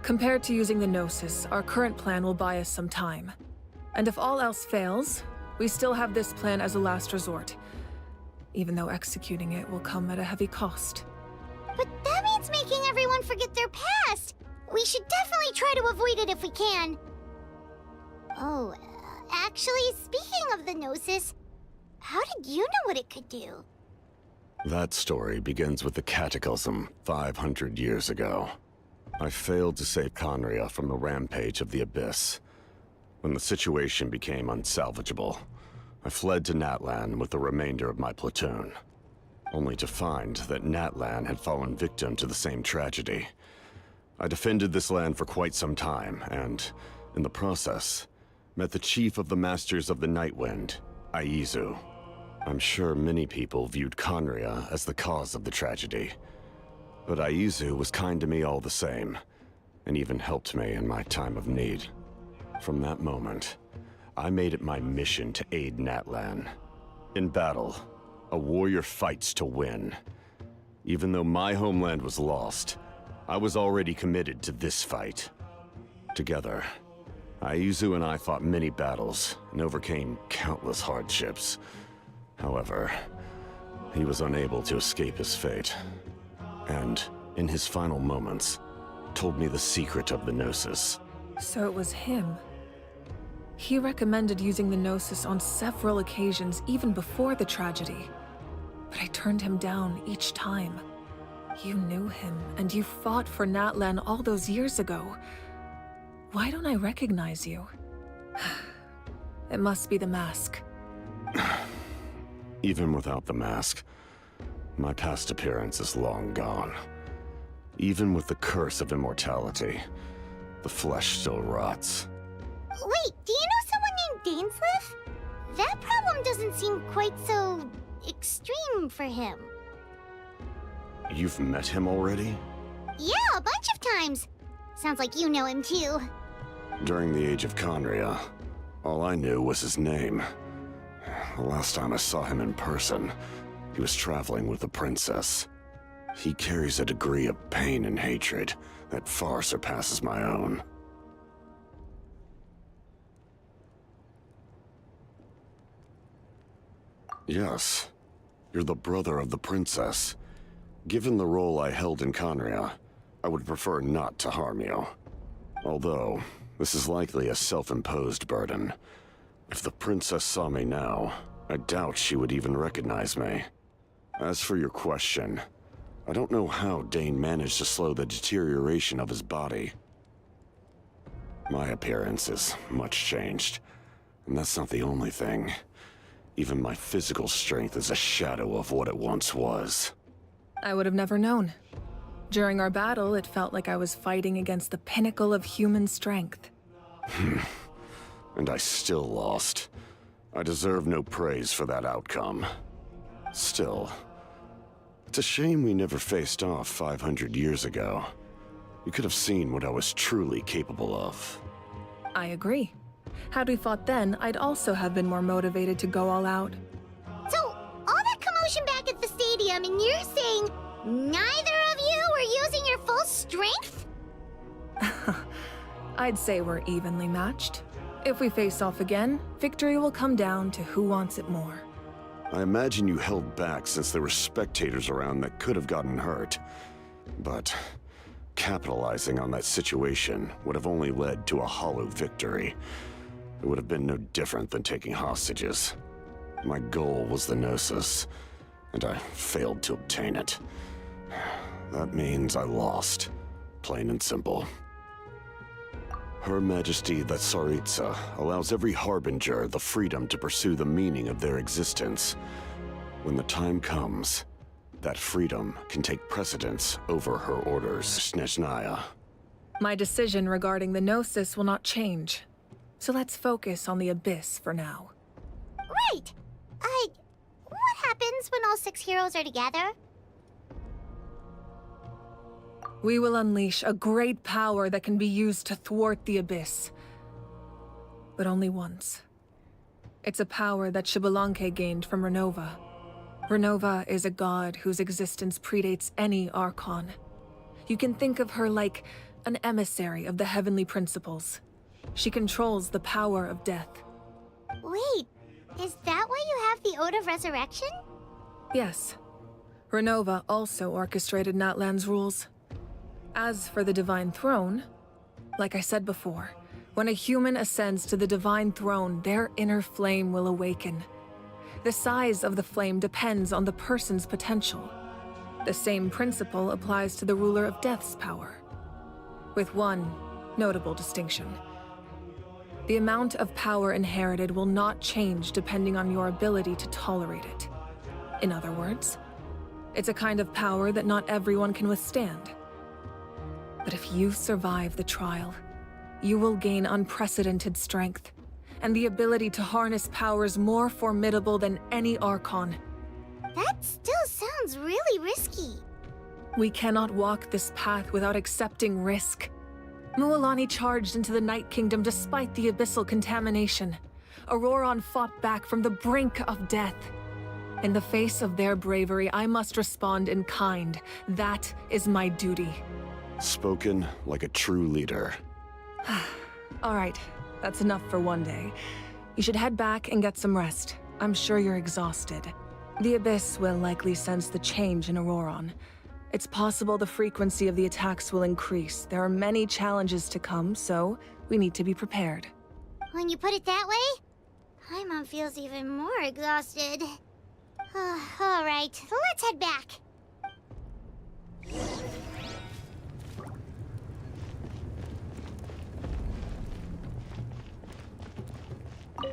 Compared to using the Gnosis, our current plan will buy us some time. And if all else fails, we still have this plan as a last resort. Even though executing it will come at a heavy cost. But that means making everyone forget their past! We should definitely try to avoid it if we can. Oh, actually, speaking of the Gnosis, how did you know what it could do? That story begins with the Cataclysm 500 years ago. I failed to save Conria from the rampage of the Abyss. When the situation became unsalvageable, I fled to Natlan with the remainder of my platoon, only to find that Natlan had fallen victim to the same tragedy. I defended this land for quite some time, and, in the process, met the chief of the Masters of the Nightwind, Aizu. I'm sure many people viewed Conria as the cause of the tragedy. But Aizu was kind to me all the same, and even helped me in my time of need. From that moment, I made it my mission to aid Natlan. In battle, a warrior fights to win. Even though my homeland was lost, I was already committed to this fight. Together, Aizu and I fought many battles and overcame countless hardships. However, he was unable to escape his fate. And, in his final moments, told me the secret of the Gnosis. So it was him. He recommended using the Gnosis on several occasions, even before the tragedy. But I turned him down each time. You knew him, and you fought for Natlan all those years ago. Why don't I recognize you? It must be the mask. Even without the mask, my past appearance is long gone. Even with the curse of immortality, the flesh still rots. Wait, do you know someone named Dainsleif? That problem doesn't seem quite so extreme for him. You've met him already? Yeah, a bunch of times. Sounds like you know him too. During the age of Conria, all I knew was his name. The last time I saw him in person, he was traveling with a princess. He carries a degree of pain and hatred that far surpasses my own. Yes, you're the brother of the princess. Given the role I held in Conria, I would prefer not to harm you. Although, this is likely a self-imposed burden. If the princess saw me now, I doubt she would even recognize me. As for your question, I don't know how Dane managed to slow the deterioration of his body. My appearance is much changed, and that's not the only thing. Even my physical strength is a shadow of what it once was. I would have never known. During our battle, it felt like I was fighting against the pinnacle of human strength. And I still lost. I deserve no praise for that outcome. Still, it's a shame we never faced off 500 years ago. You could have seen what I was truly capable of. I agree. Had we fought then, I'd also have been more motivated to go all out. So, all that commotion back at the stadium, and you're saying neither of you were using your full strength? I'd say we're evenly matched. If we face off again, victory will come down to who wants it more. I imagine you held back since there were spectators around that could have gotten hurt. But capitalizing on that situation would have only led to a hollow victory. It would have been no different than taking hostages. My goal was the Gnosis, and I failed to obtain it. That means I lost, plain and simple. Her Majesty the Tsaritsa allows every Harbinger the freedom to pursue the meaning of their existence. When the time comes, that freedom can take precedence over her orders, Snezhnaya. My decision regarding the Gnosis will not change. So let's focus on the Abyss for now. Right! What happens when all 6 heroes are together? We will unleash a great power that can be used to thwart the Abyss. But only once. It's a power that Xbalanque gained from Renova. Renova is a god whose existence predates any Archon. You can think of her like an emissary of the heavenly principles. She controls the power of death. Wait, is that why you have the Ode of Resurrection? Yes. Renova also orchestrated Natlan's rules. As for the Divine Throne, like I said before, when a human ascends to the Divine Throne, their inner flame will awaken. The size of the flame depends on the person's potential. The same principle applies to the ruler of Death's power, with one notable distinction. The amount of power inherited will not change depending on your ability to tolerate it. In other words, it's a kind of power that not everyone can withstand. But if you survive the trial, you will gain unprecedented strength, and the ability to harness powers more formidable than any Archon. That still sounds really risky. We cannot walk this path without accepting risk. Mualani charged into the Night Kingdom despite the abyssal contamination. Auroron fought back from the brink of death. In the face of their bravery, I must respond in kind. That is my duty. Spoken like a true leader. All right, that's enough for one day. You should head back and get some rest. I'm sure you're exhausted. The Abyss will likely sense the change in Auroron. It's possible the frequency of the attacks will increase. There are many challenges to come, so we need to be prepared. When you put it that way, Paimon feels even more exhausted. All right, let's head back.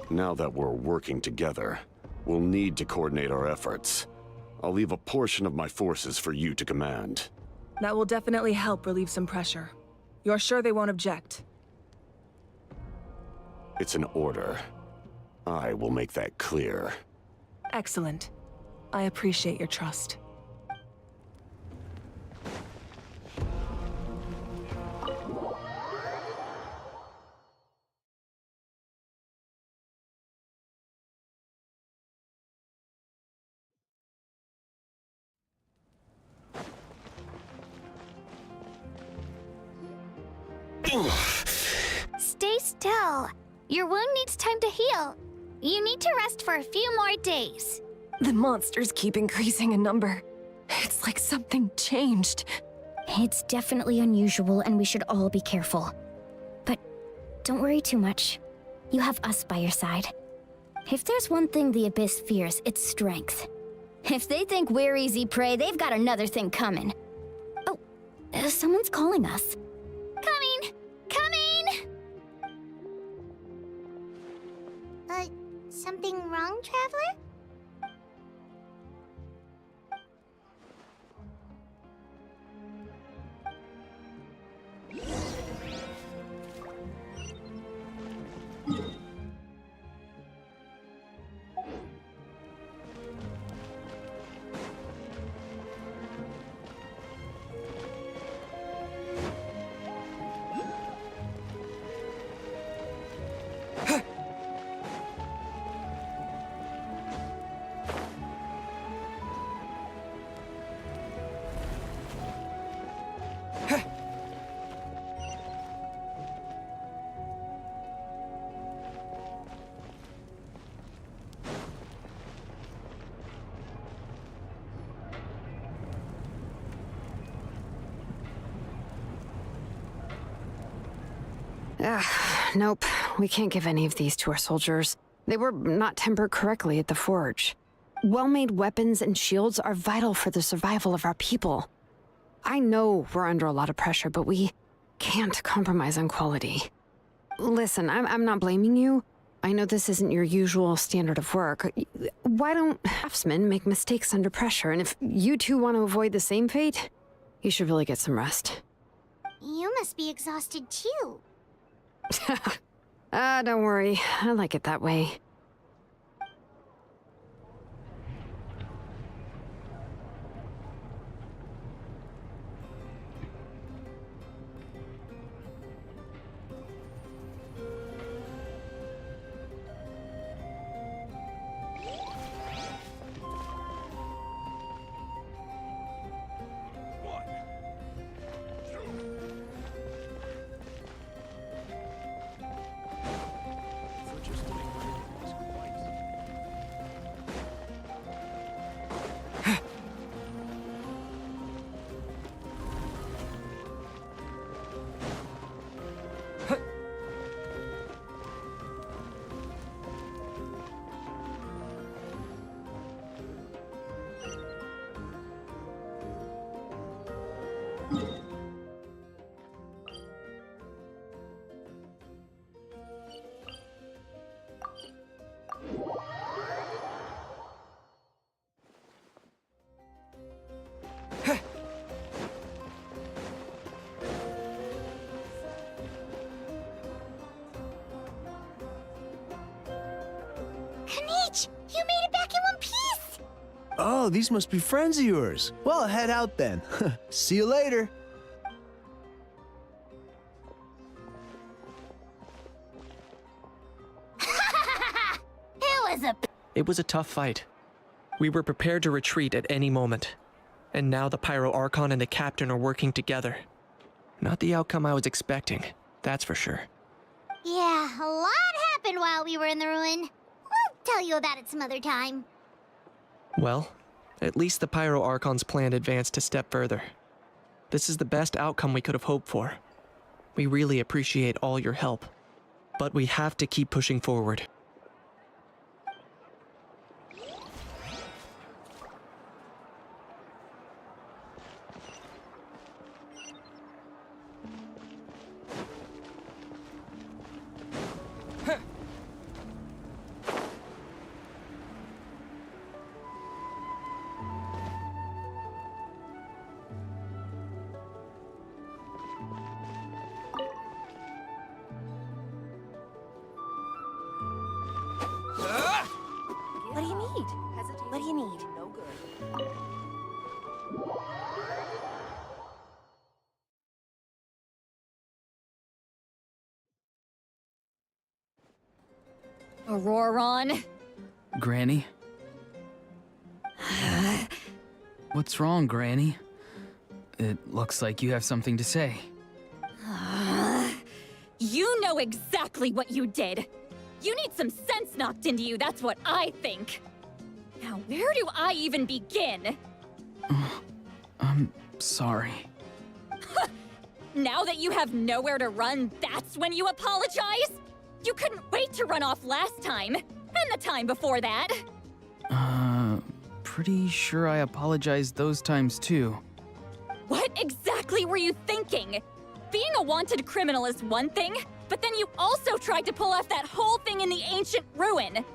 Now that we're working together, we'll need to coordinate our efforts. I'll leave a portion of my forces for you to command. That will definitely help relieve some pressure. You're sure they won't object? It's an order. I will make that clear. Excellent. I appreciate your trust. Stay still. Your wound needs time to heal. You need to rest for a few more days. The monsters keep increasing in number. It's like something changed. It's definitely unusual, and we should all be careful. But don't worry too much. You have us by your side. If there's one thing the Abyss fears, it's strength. If they think we're easy prey, they've got another thing coming. Oh, someone's calling us. Coming! Coming! Something wrong, Traveler? Nope. We can't give any of these to our soldiers. They were not tempered correctly at the forge. Well-made weapons and shields are vital for the survival of our people. I know we're under a lot of pressure, but we can't compromise on quality. Listen, I'm not blaming you. I know this isn't your usual standard of work. Why don't craftsmen make mistakes under pressure? And if you two want to avoid the same fate, you should really get some rest. You must be exhausted too. Don't worry. I like it that way. You made it back in one piece! Oh, these must be friends of yours. Well, head out then. See you later. It was a tough fight. We were prepared to retreat at any moment. And now the Pyro Archon and the Captain are working together. Not the outcome I was expecting, that's for sure. Yeah, a lot happened while we were in the ruin. We'll tell you about it some other time. Well, at least the Pyro Archon's plan advanced a step further. This is the best outcome we could have hoped for. We really appreciate all your help. But we have to keep pushing forward. What do you need? What do you need? No good. Auroron? Granny? What's wrong, Granny? It looks like you have something to say. You know exactly what you did. You need some sense knocked into you, that's what I think. Now, where do I even begin? I'm sorry. Now that you have nowhere to run, that's when you apologize? You couldn't wait to run off last time, and the time before that. Pretty sure I apologized those times too. What exactly were you thinking? Being a wanted criminal is one thing, but then you also tried to pull off that whole thing in the ancient ruin.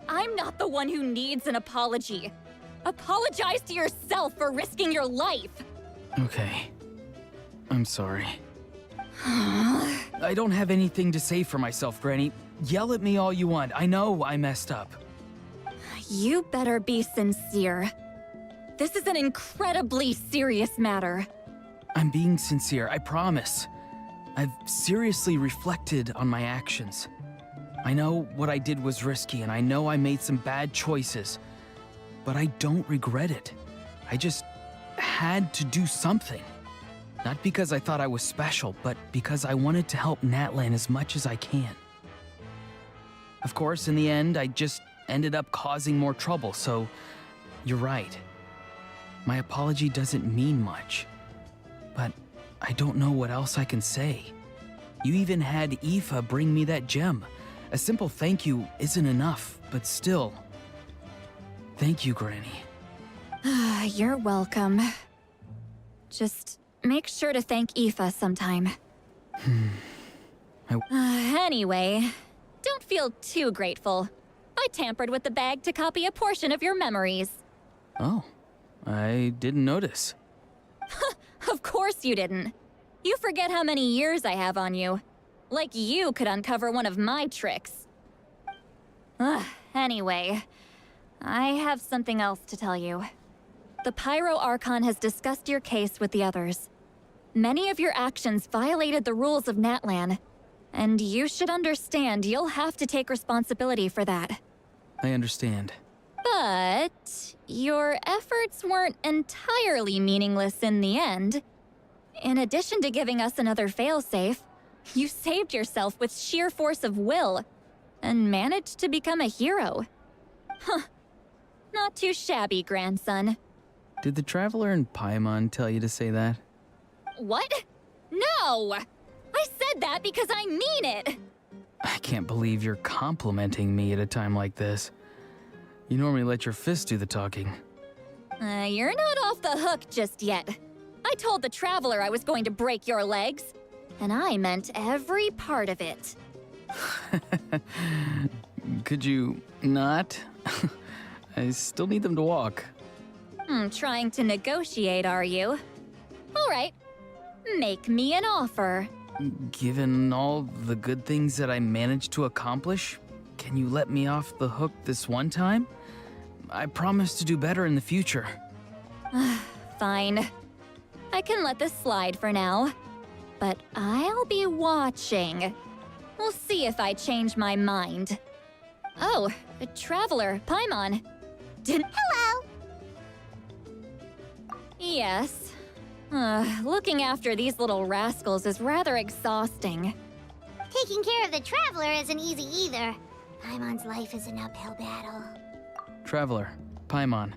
I'm not the one who needs an apology. Apologize to yourself for risking your life. Okay. I'm sorry. I don't have anything to say for myself, Granny. Yell at me all you want. I know I messed up. You better be sincere. This is an incredibly serious matter. I'm being sincere, I promise. I've seriously reflected on my actions. I know what I did was risky, and I know I made some bad choices. But I don't regret it. I just had to do something. Not because I thought I was special, but because I wanted to help Natlan as much as I can. Of course, in the end, I just ended up causing more trouble, so you're right. My apology doesn't mean much. But I don't know what else I can say. You even had Aoife bring me that gem. A simple thank you isn't enough, but still. Thank you, Granny. You're welcome. Just make sure to thank Aoife sometime. Anyway, don't feel too grateful. I tampered with the bag to copy a portion of your memories. Oh, I didn't notice. Of course you didn't. You forget how many years I have on you. Like you could uncover one of my tricks. Anyway, I have something else to tell you. The Pyro Archon has discussed your case with the others. Many of your actions violated the rules of Natlan, and you should understand you'll have to take responsibility for that. I understand. But your efforts weren't entirely meaningless in the end. In addition to giving us another failsafe, you saved yourself with sheer force of will and managed to become a hero. Huh. Not too shabby, grandson. Did the Traveler in Paimon tell you to say that? What? No! I said that because I mean it! I can't believe you're complimenting me at a time like this. You normally let your fists do the talking. You're not off the hook just yet. I told the Traveler I was going to break your legs, and I meant every part of it. Could you not? I still need them to walk. Trying to negotiate, are you? All right. Make me an offer. Given all the good things that I managed to accomplish, Can you let me off the hook this one time? I promise to do better in the future. Fine. I can let this slide for now. But I'll be watching. We'll see if I change my mind. Oh, a traveler, Paimon. Hello! Yes. Looking after these little rascals is rather exhausting. Taking care of the Traveler isn't easy either. Paimon's life is an uphill battle. Traveler, Paimon,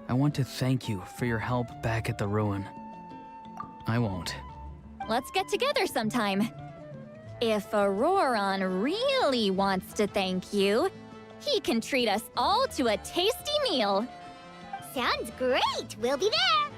I want to thank you for your help back at the ruin. I won't. Let's get together sometime. If Auroron really wants to thank you, he can treat us all to a tasty meal. Sounds great! We'll be there!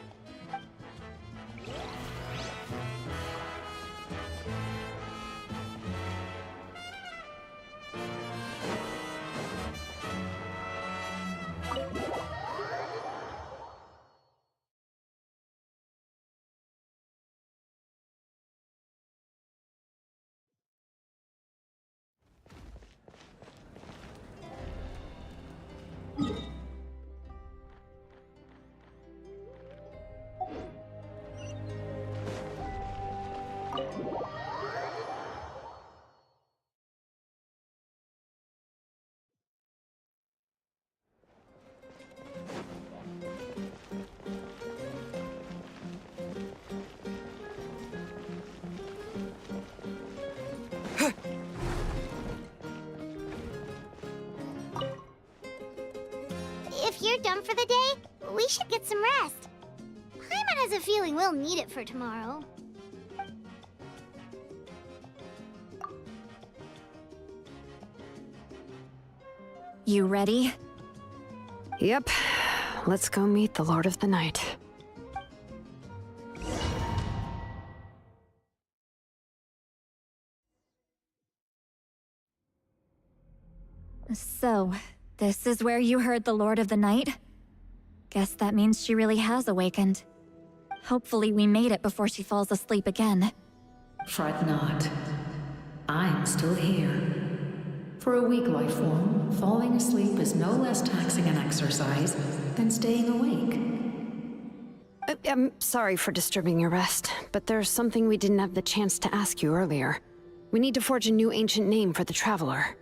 If you're done for the day, we should get some rest. Paimon has a feeling we'll need it for tomorrow. You ready? Yep. Let's go meet the Lord of the Night. So, this is where you heard the Lord of the Night? Guess that means she really has awakened. Hopefully we made it before she falls asleep again. Fret not. I'm still here. For a weak life form, falling asleep is no less taxing an exercise than staying awake. I'm sorry for disturbing your rest, but there's something we didn't have the chance to ask you earlier. We need to forge a new ancient name for the Traveler.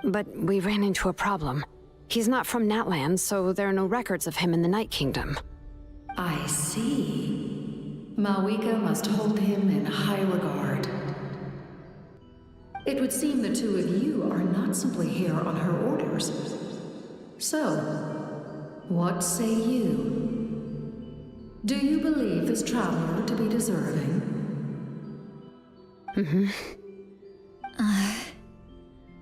But we ran into a problem. He's not from Natlan, so there are no records of him in the Night Kingdom. I see. Malwika must hold him in high regard. It would seem the two of you are not simply here on her orders. So, what say you? Do you believe this traveler to be deserving?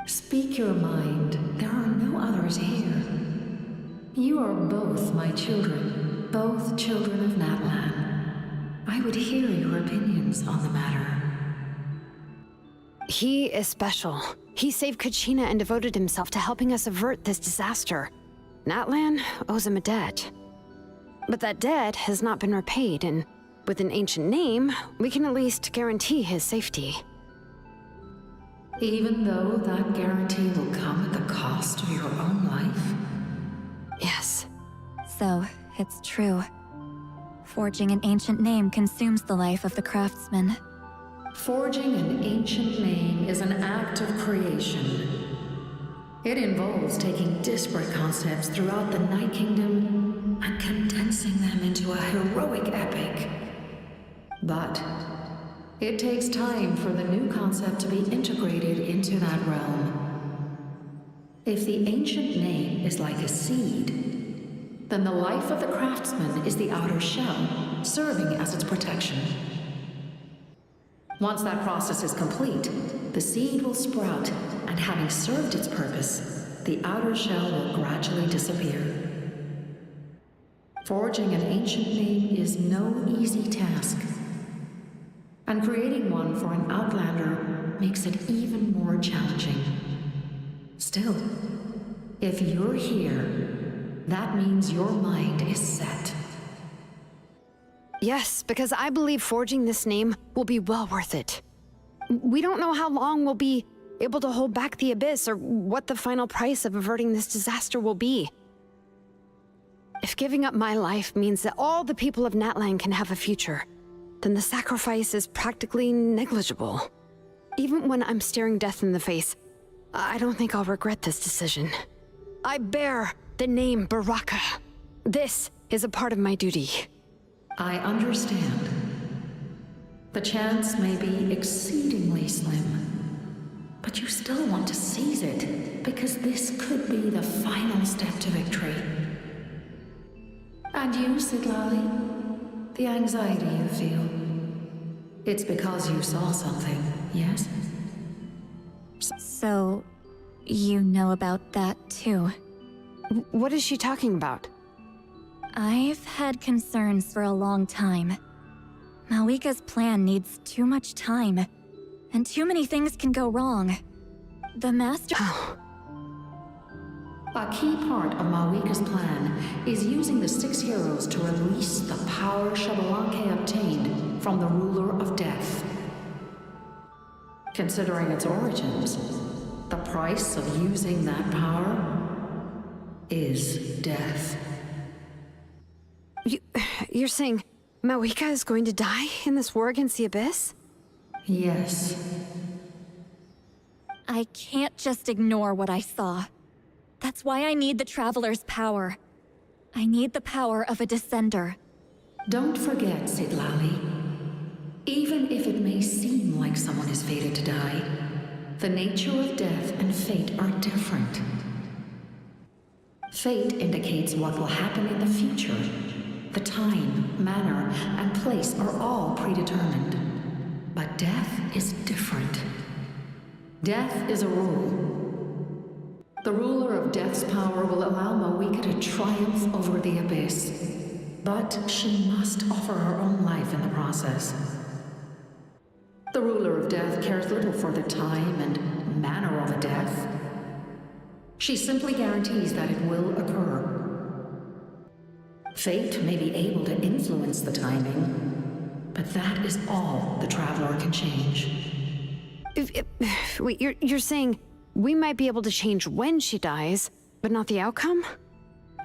Speak your mind. There are no others here. You are both my children, both children of Natlan. I would hear your opinions on the matter. He is special. He saved Kachina and devoted himself to helping us avert this disaster. Natlan owes him a debt. But that debt has not been repaid, and with an ancient name, we can at least guarantee his safety. Even though that guarantee will come at the cost of your own life? Yes. So, it's true. Forging an ancient name consumes the life of the craftsman. Forging an ancient name is an act of creation. It involves taking disparate concepts throughout the Night Kingdom and condensing them into a heroic epic. But it takes time for the new concept to be integrated into that realm. If the ancient name is like a seed, then the life of the craftsman is the outer shell, serving as its protection. Once that process is complete, the seed will sprout, and having served its purpose, the outer shell will gradually disappear. Forging an ancient name is no easy task, and creating one for an outlander makes it even more challenging. Still, if you're here, that means your mind is set. Yes, because I believe forging this name will be well worth it. We don't know how long we'll be able to hold back the Abyss, or what the final price of averting this disaster will be. If giving up my life means that all the people of Natlan can have a future, then the sacrifice is practically negligible. Even when I'm staring death in the face, I don't think I'll regret this decision. I bear the name Baraka. This is a part of my duty. I understand. The chance may be exceedingly slim, but you still want to seize it, because this could be the final step to victory. And you, Sidlali? The anxiety you feel. It's because you saw something, yes? So, you know about that too. What is she talking about? I've had concerns for a long time. Mawika's plan needs too much time, and too many things can go wrong. The Master... A key part of Mawika's plan is using the 6 heroes to release the power Xbalanque obtained from the Ruler of Death. Considering its origins, the price of using that power is death. You're saying Mawika is going to die in this war against the Abyss? Yes. I can't just ignore what I saw. That's why I need the Traveler's power. I need the power of a Descender. Don't forget, Sidlali. Even if it may seem like someone is fated to die, the nature of death and fate are different. Fate indicates what will happen in the future. The time, manner, and place are all predetermined. But death is different. Death is a rule. The ruler of Death's power will allow Mawika to triumph over the Abyss. But she must offer her own life in the process. The ruler of Death cares little for the time and manner of a death. She simply guarantees that it will occur. Fate may be able to influence the timing, but that is all the Traveler can change. Wait, you're saying we might be able to change when she dies, but not the outcome?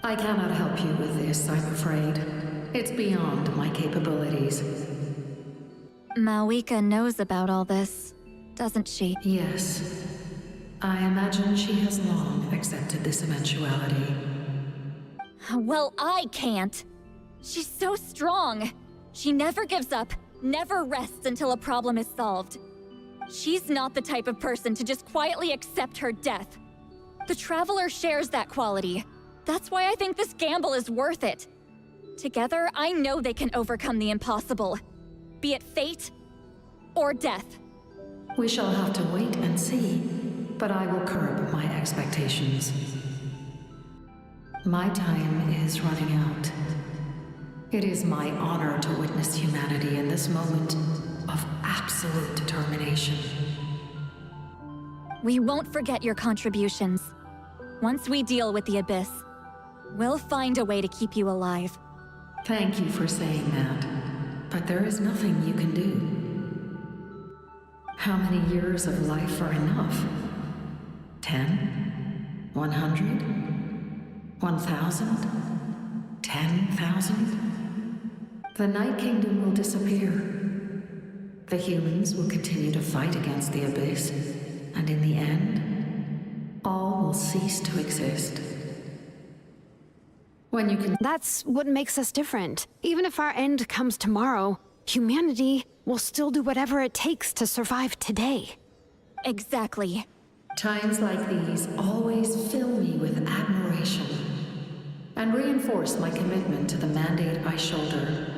I cannot help you with this, I'm afraid. It's beyond my capabilities. Mawika knows about all this, doesn't she? Yes. I imagine she has long accepted this eventuality. Well, I can't. She's so strong. She never gives up, never rests until a problem is solved. She's not the type of person to just quietly accept her death. The Traveler shares that quality. That's why I think this gamble is worth it. Together, I know they can overcome the impossible. Be it fate or death. We shall have to wait and see, but I will curb my expectations. My time is running out. It is my honor to witness humanity in this moment of absolute determination. We won't forget your contributions. Once we deal with the Abyss, we'll find a way to keep you alive. Thank you for saying that, but there is nothing you can do. How many years of life are enough? 10? 100? 1,000? 10,000? The Night Kingdom will disappear. The humans will continue to fight against the Abyss, and in the end, all will cease to exist. When you can... That's what makes us different. Even if our end comes tomorrow, humanity will still do whatever it takes to survive today. Exactly. Times like these always fill me with admiration and reinforce my commitment to the mandate I shoulder.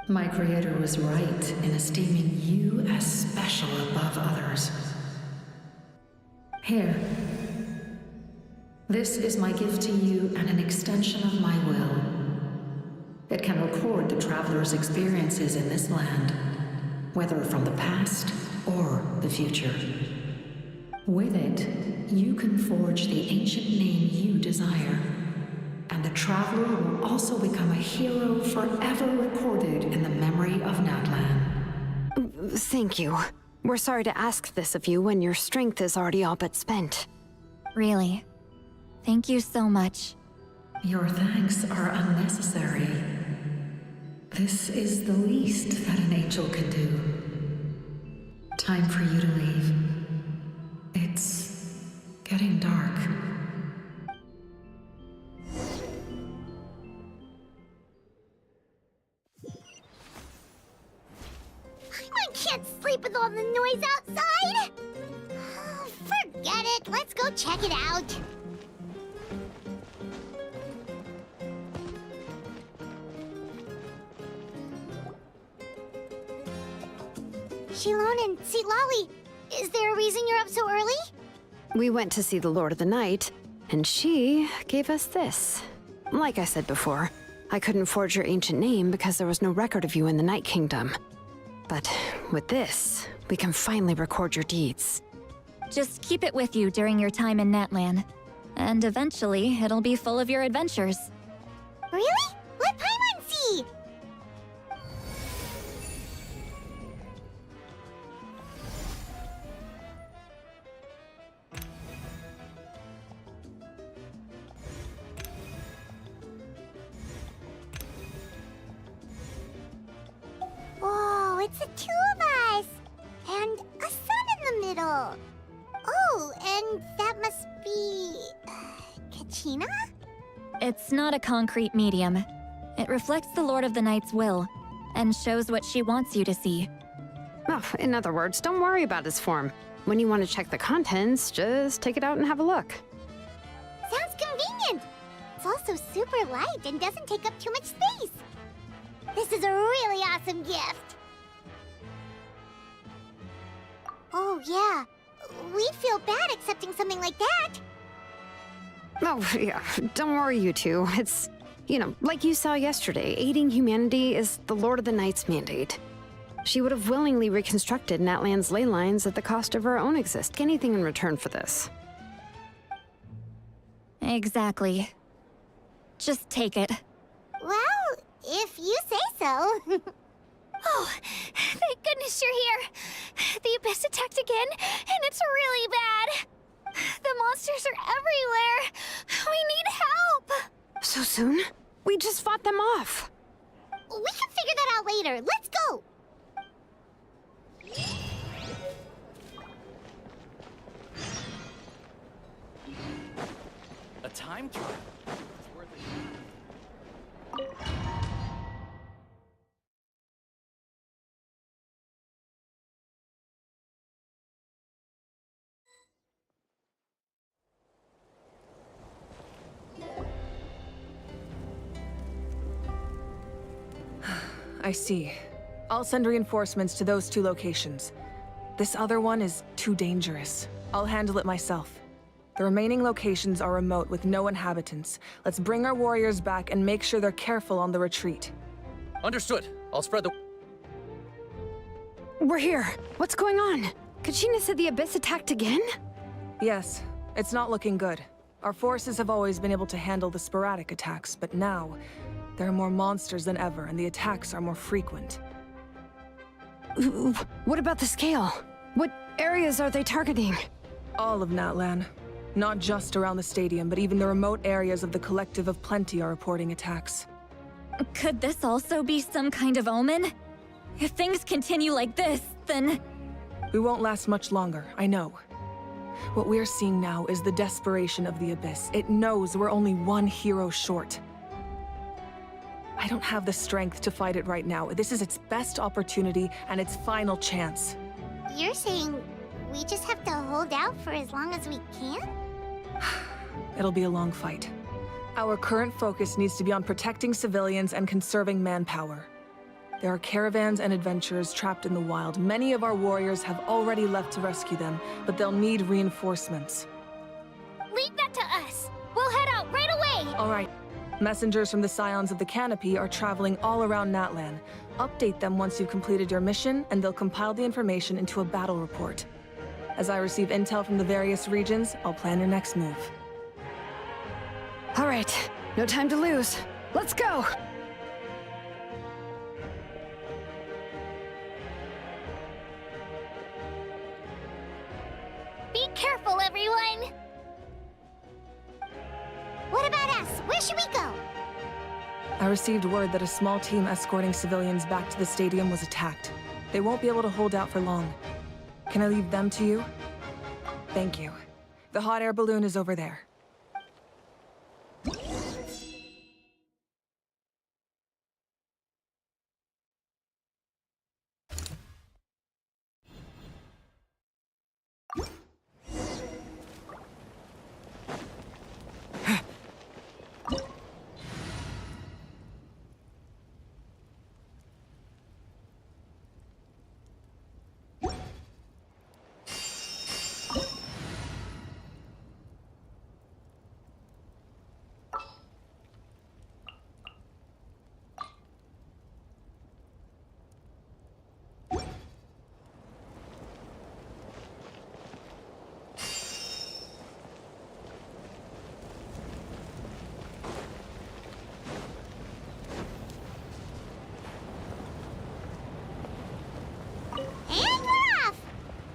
My Creator was right in esteeming you as special above others. Here. This is my gift to you and an extension of my will. It can record the Traveler's experiences in this land, whether from the past or the future. With it, you can forge the ancient name you desire, and the Traveler will also become a hero forever recorded in the memory of Natlan. Thank you. We're sorry to ask this of you when your strength is already all but spent. Really. Thank you so much. Your thanks are unnecessary. This is the least that an angel can do. Time for you to leave. It's getting dark. I can't sleep with all the noise outside! Forget it, let's go check it out. Shilon and Lolly, is there a reason you're up so early? We went to see the Lord of the Night, and she gave us this. Like I said before, I couldn't forge your ancient name because there was no record of you in the Night Kingdom. But with this, we can finally record your deeds. Just keep it with you during your time in Natlan. And eventually, it'll be full of your adventures. Really? Let Paimon see! Whoa, it's the two of us! And a sun in the middle! Oh, and that must be... Kachina? It's not a concrete medium. It reflects the Lord of the Night's will, and shows what she wants you to see. Oh, in other words, don't worry about his form. When you want to check the contents, just take it out and have a look. Sounds convenient! It's also super light and doesn't take up too much space. This is a really awesome gift! Oh, yeah. We'd feel bad accepting something like that. Oh, yeah, don't worry, you two. It's, like you saw yesterday, aiding humanity is the Lord of the Night's mandate. She would have willingly reconstructed Natlan's ley lines at the cost of her own existence. Anything in return for this. Exactly. Just take it. Well, if you say so. Oh, thank goodness you're here. The Abyss attacked again, and it's really bad. The monsters are everywhere. We need help. So soon? We just fought them off. We can figure that out later. Let's go. A time trial. It's worth it. I see. I'll send reinforcements to those two locations. This other one is too dangerous. I'll handle it myself. The remaining locations are remote with no inhabitants. Let's bring our warriors back and make sure they're careful on the retreat. Understood. I'll spread the... We're here. What's going on? Kachina said the Abyss attacked again? Yes, it's not looking good. Our forces have always been able to handle the sporadic attacks, but now, there are more monsters than ever, and the attacks are more frequent. What about the scale? What areas are they targeting? All of Natlan. Not just around the stadium, but even the remote areas of the Collective of Plenty are reporting attacks. Could this also be some kind of omen? If things continue like this, then... We won't last much longer, I know. What we're seeing now is the desperation of the Abyss. It knows we're only one hero short. I don't have the strength to fight it right now. This is its best opportunity and its final chance. You're saying we just have to hold out for as long as we can? It'll be a long fight. Our current focus needs to be on protecting civilians and conserving manpower. There are caravans and adventurers trapped in the wild. Many of our warriors have already left to rescue them, but they'll need reinforcements. Leave that to us. We'll head out right away. All right. Messengers from the Scions of the Canopy are traveling all around Natlan. Update them once you've completed your mission, and they'll compile the information into a battle report. As I receive intel from the various regions, I'll plan your next move. All right, no time to lose. Let's go! Where should we go? I received word that a small team escorting civilians back to the stadium was attacked. They won't be able to hold out for long. Can I leave them to you? Thank you. The hot air balloon is over there.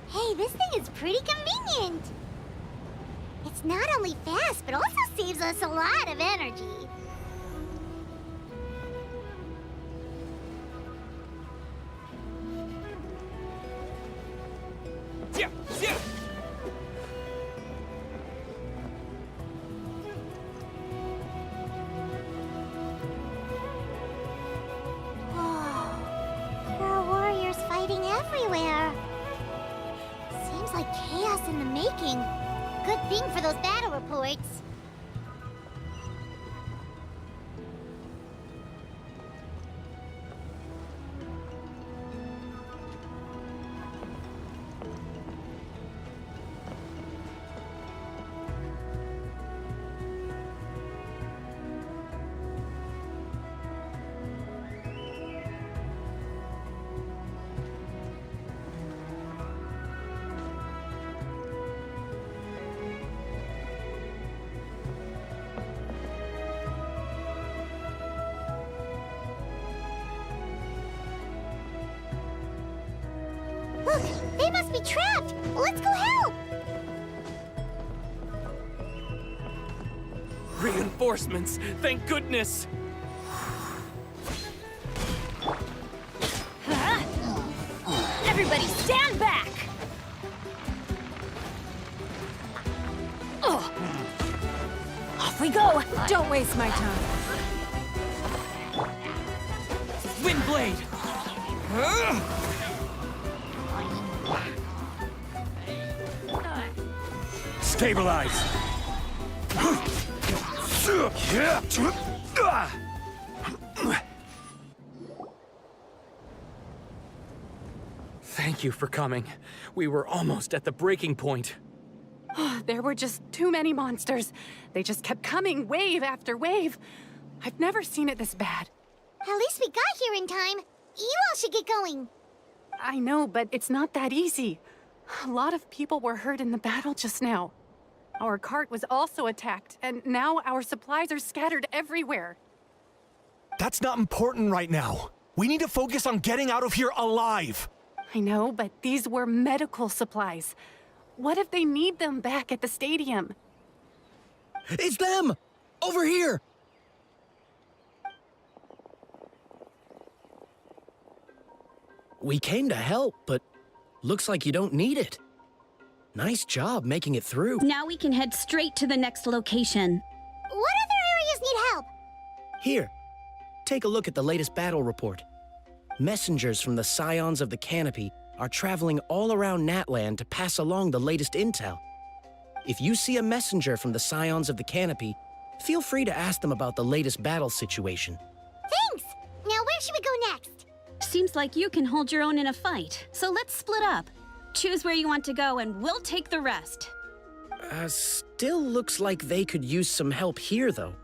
Hey, this thing is pretty convenient. It's not only fast, but also saves us a lot of energy. There are warriors fighting everywhere. Seems like chaos in the making. Good thing for those battle reports. Look, they must be trapped. Let's go help. Reinforcements! Thank goodness! Everybody stand back! Off we go! Don't waste my time. Windblade! Stabilize! Thank you for coming. We were almost at the breaking point. There were just too many monsters. They just kept coming, wave after wave. I've never seen it this bad. At least we got here in time. You all should get going. I know, but it's not that easy. A lot of people were hurt in the battle just now. Our cart was also attacked, and now our supplies are scattered everywhere. That's not important right now. We need to focus on getting out of here alive. I know, but these were medical supplies. What if they need them back at the stadium? It's them! Over here! We came to help, but looks like you don't need it. Nice job making it through. Now we can head straight to the next location. What other areas need help? Here, take a look at the latest battle report. Messengers from the Scions of the Canopy are traveling all around Natlan to pass along the latest intel. If you see a messenger from the Scions of the Canopy, feel free to ask them about the latest battle situation. Thanks! Now where should we go next? Seems like you can hold your own in a fight, so let's split up. Choose where you want to go and we'll take the rest. Still looks like they could use some help here, though.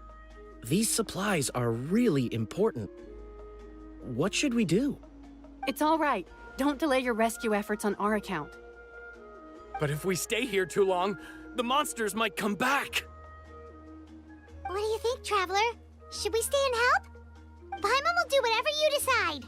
These supplies are really important. What should we do? It's all right. Don't delay your rescue efforts on our account. But if we stay here too long, the monsters might come back! What do you think, Traveler? Should we stay and help? Paimon will do whatever you decide.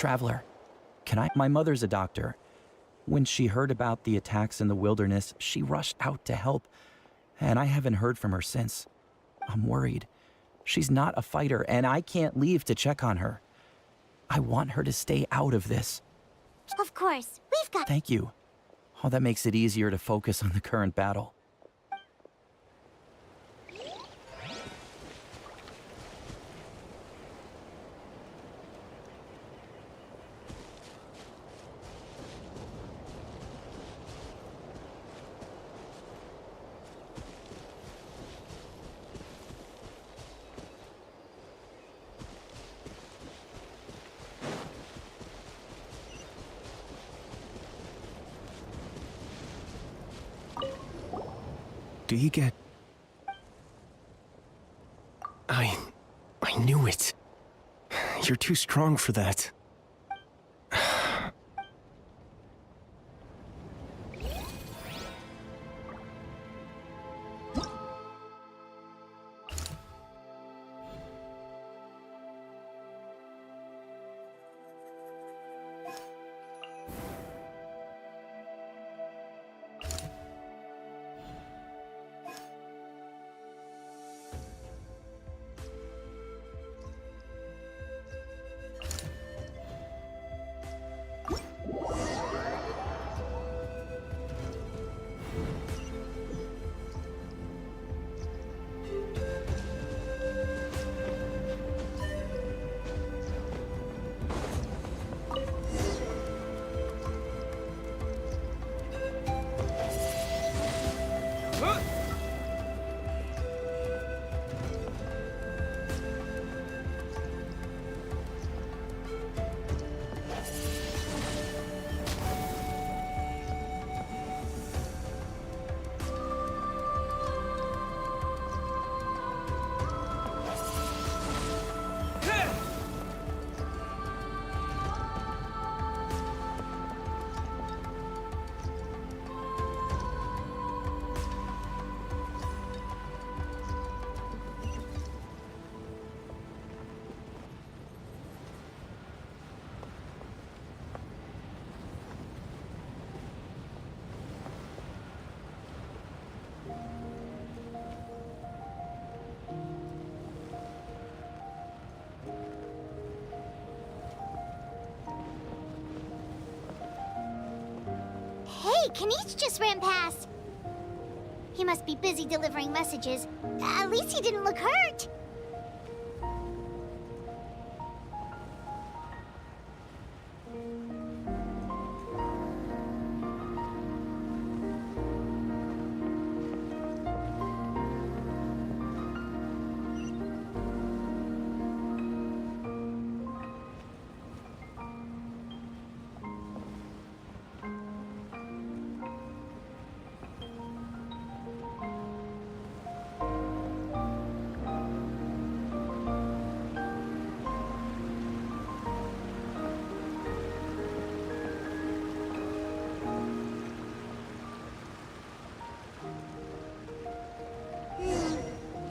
Traveler, can I? My mother's a doctor. When she heard about the attacks in the wilderness, she rushed out to help, and I haven't heard from her since. I'm worried. She's not a fighter, and I can't leave to check on her. I want her to stay out of this. Of course, we've got— Thank you. Oh, that makes it easier to focus on the current battle. Do you get... I knew it. You're too strong for that. Hey, Kanish just ran past. He must be busy delivering messages. At least he didn't look hurt.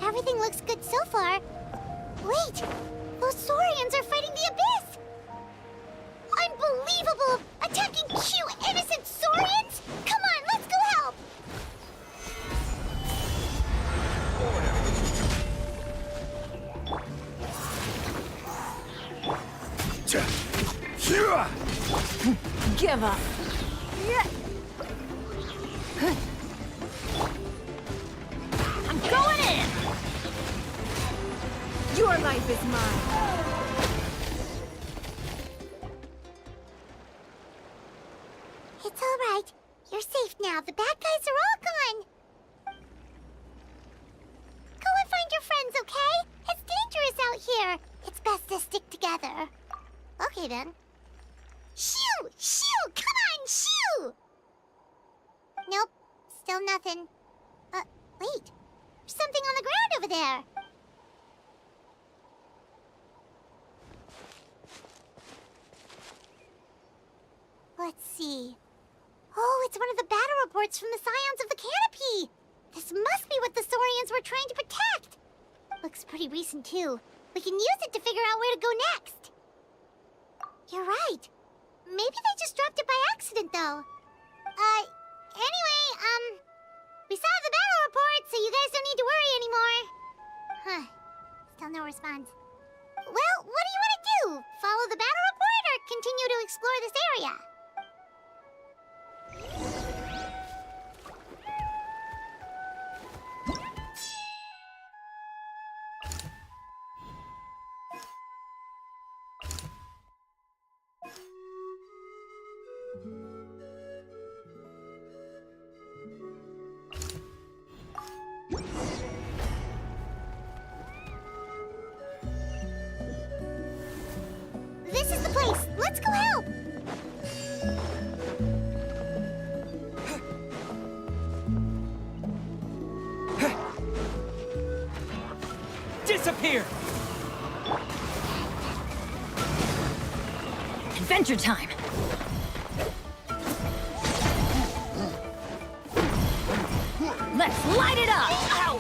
Everything looks good so far. Wait! Those Saurians are fighting the Abyss! Unbelievable! Attacking cute, innocent Saurians? Come on, let's go help! Give up. I'm going in! Your life is mine. It's all right. You're safe now. The bad guys are all gone. Go and find your friends, okay? It's dangerous out here. It's best to stick together. Okay, then. Shoo! Shoo! Come on, shoo! Nope. Still nothing. Wait. There's something on the ground over there. Let's see. Oh, it's one of the battle reports from the Scions of the Canopy. This must be what the Saurians were trying to protect. Looks pretty recent, too. We can use it to figure out where to go next. You're right. Maybe they just dropped it by accident, though. Anyway, we saw the battle report, so you guys don't need to worry anymore. Huh. Still no response. Well, what do you want to do? Follow the battle report or continue to explore this area? This is the place. Let's go help. Disappear! Adventure time! Let's light it up! Ow!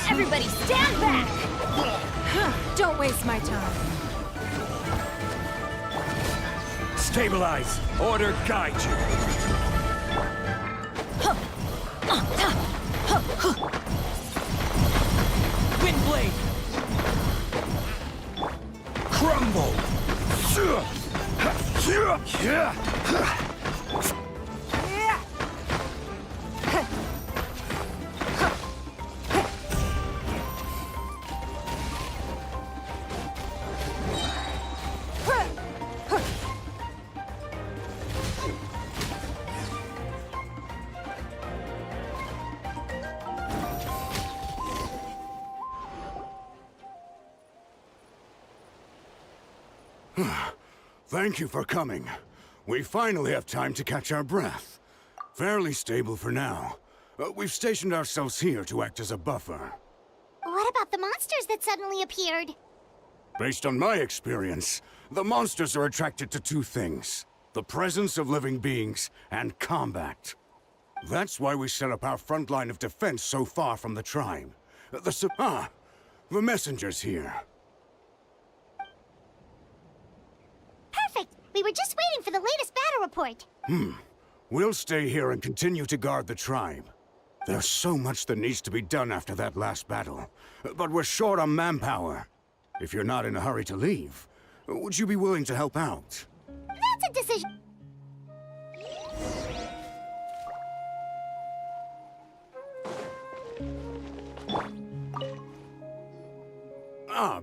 Everybody stand back! Don't waste my time. Stabilize. Order guide you. Windblade! Crumble. Thank you for coming. We finally have time to catch our breath. Fairly stable for now. We've stationed ourselves here to act as a buffer. What about the monsters that suddenly appeared? Based on my experience, the monsters are attracted to two things: the presence of living beings and combat. That's why we set up our front line of defense so far from the tribe. The messenger's here. Perfect! We were just waiting for the latest battle report. We'll stay here and continue to guard the tribe. There's so much that needs to be done after that last battle, but we're short on manpower. If you're not in a hurry to leave, would you be willing to help out? That's a decision.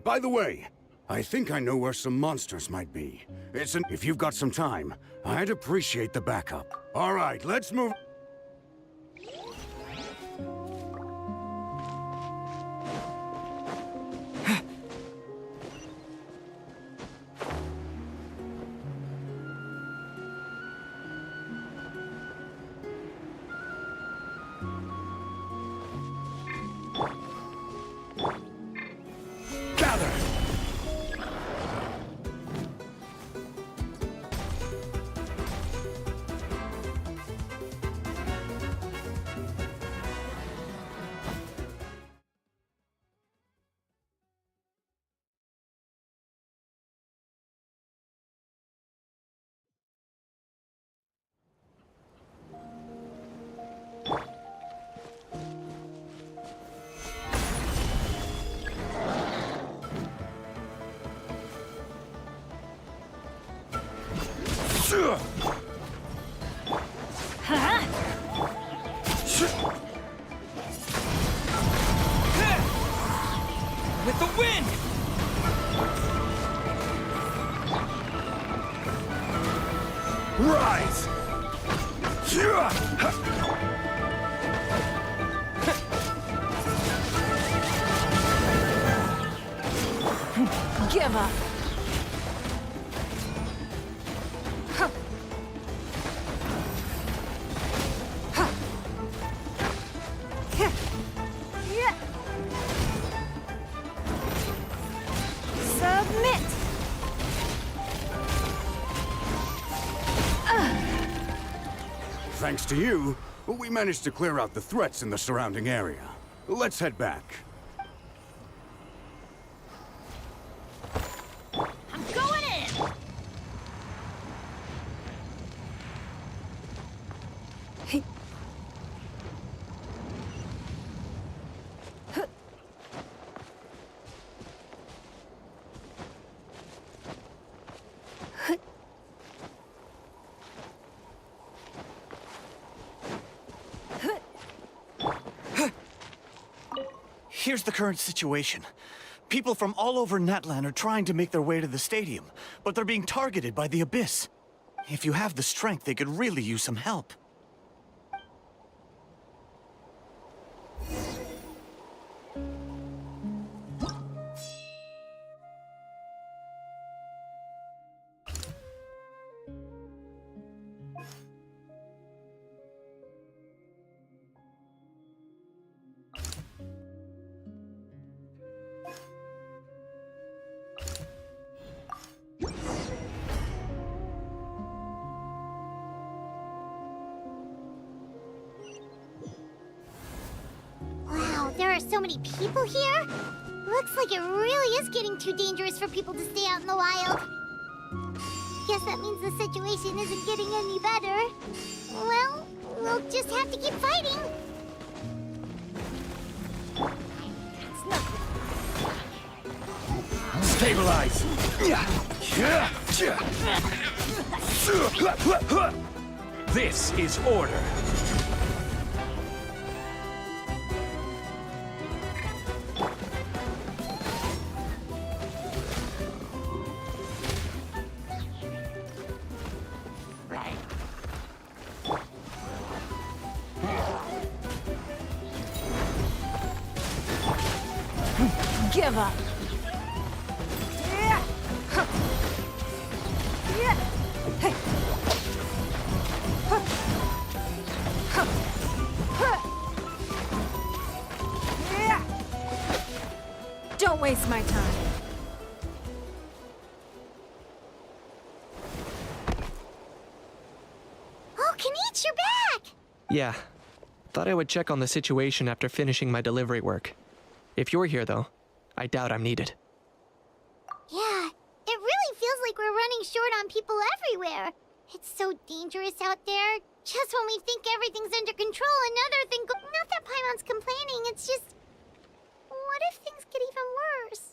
By the way, I think I know where some monsters might be. If you've got some time, I'd appreciate the backup. All right, let's move. With the wind! Rise! Give up. Submit. Thanks to you, we managed to clear out the threats in the surrounding area. Let's head back. Here's the current situation. People from all over Natlan are trying to make their way to the stadium, but they're being targeted by the Abyss. If you have the strength, they could really use some help. Wow, there are so many people here. Looks like it really is getting too dangerous for people to stay out in the wild. Guess that means the situation isn't getting any better. Well, we'll just have to keep fighting. Stabilize! This is order. Give up. Don't waste my time. Oh, Kenichi, you're back! Yeah. Thought I would check on the situation after finishing my delivery work. If you're here, though, I doubt I'm needed. Yeah, it really feels like we're running short on people everywhere. It's so dangerous out there. Just when we think everything's under control, another thing Not that Paimon's complaining, it's just... What if things get even worse?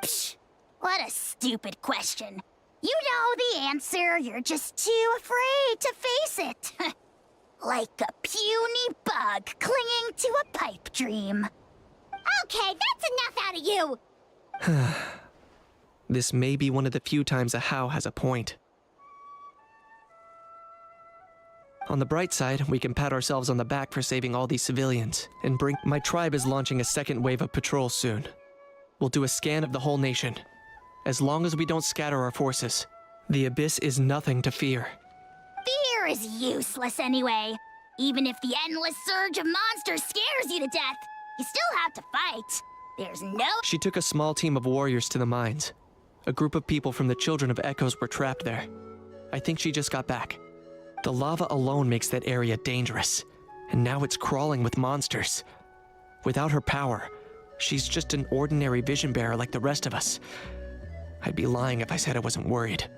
Psh, what a stupid question. You know the answer, you're just too afraid to face it. Like a puny bug clinging to a pipe dream. Okay, that's enough out of you! This may be one of the few times a How has a point. On the bright side, we can pat ourselves on the back for saving all these civilians, and bring... My tribe is launching a second wave of patrols soon. We'll do a scan of the whole nation. As long as we don't scatter our forces, the Abyss is nothing to fear. Fear is useless anyway. Even if the endless surge of monsters scares you to death, you still have to fight. There's no... She took a small team of warriors to the mines. A group of people from the Children of Echoes were trapped there. I think she just got back. The lava alone makes that area dangerous, and now it's crawling with monsters. Without her power, she's just an ordinary vision bearer like the rest of us. I'd be lying if I said I wasn't worried.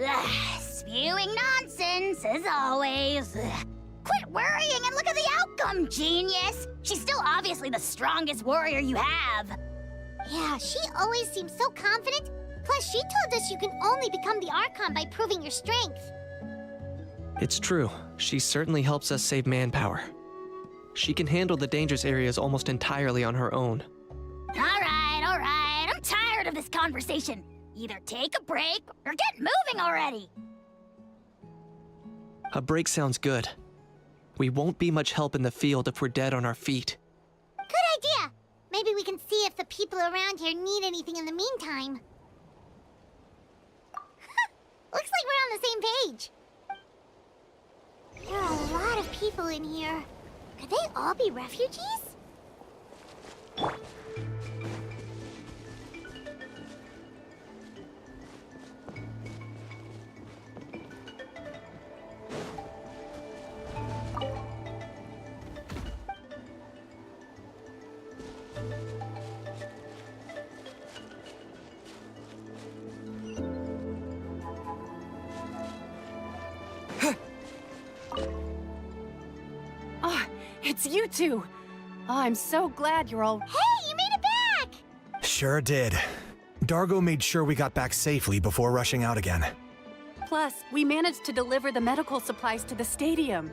Ugh, spewing nonsense, as always. Ugh. Quit worrying and look at the outcome, genius! She's still obviously the strongest warrior you have. Yeah, she always seems so confident. Plus, she told us you can only become the Archon by proving your strength. It's true. She certainly helps us save manpower. She can handle the dangerous areas almost entirely on her own. All right. I'm tired of this conversation. Either take a break or get moving already. A break sounds good. We won't be much help in the field if we're dead on our feet. Good idea! Maybe we can see if the people around here need anything in the meantime. Looks like we're on the same page. There are a lot of people in here. Could they all be refugees? It's you two! Oh, I'm so glad you're all... Hey, you made it back! Sure did. Dargo made sure we got back safely before rushing out again. Plus, we managed to deliver the medical supplies to the stadium.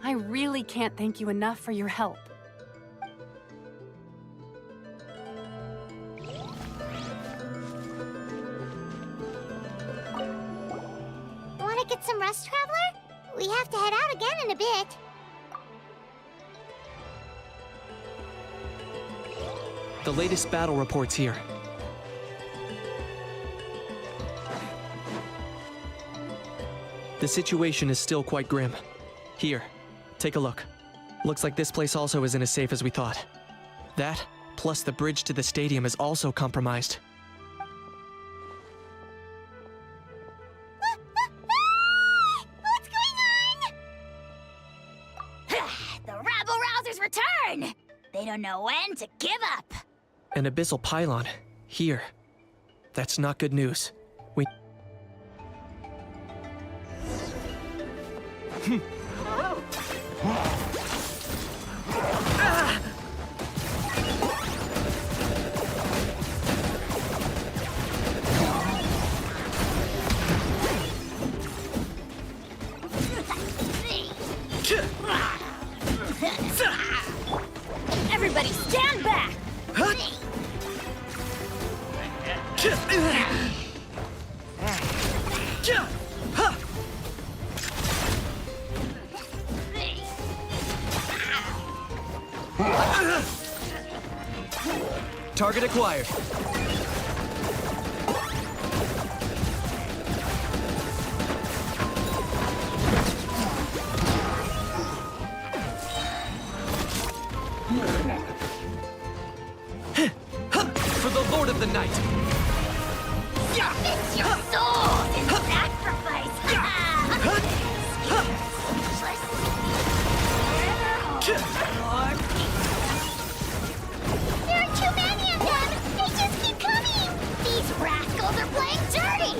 I really can't thank you enough for your help. We have to head out again in a bit. The latest battle reports here. The situation is still quite grim. Here, take a look. Looks like this place also isn't as safe as we thought. That, plus the bridge to the stadium, is also compromised. What's going on? The rabble-rousers return! They don't know when to give up. An abyssal pylon. Here. That's not good news. We... Everybody stand back! Target acquired. For the Lord of the Night! It's your soul in sacrifice! There are too many of them! They just keep coming! These rascals are playing dirty!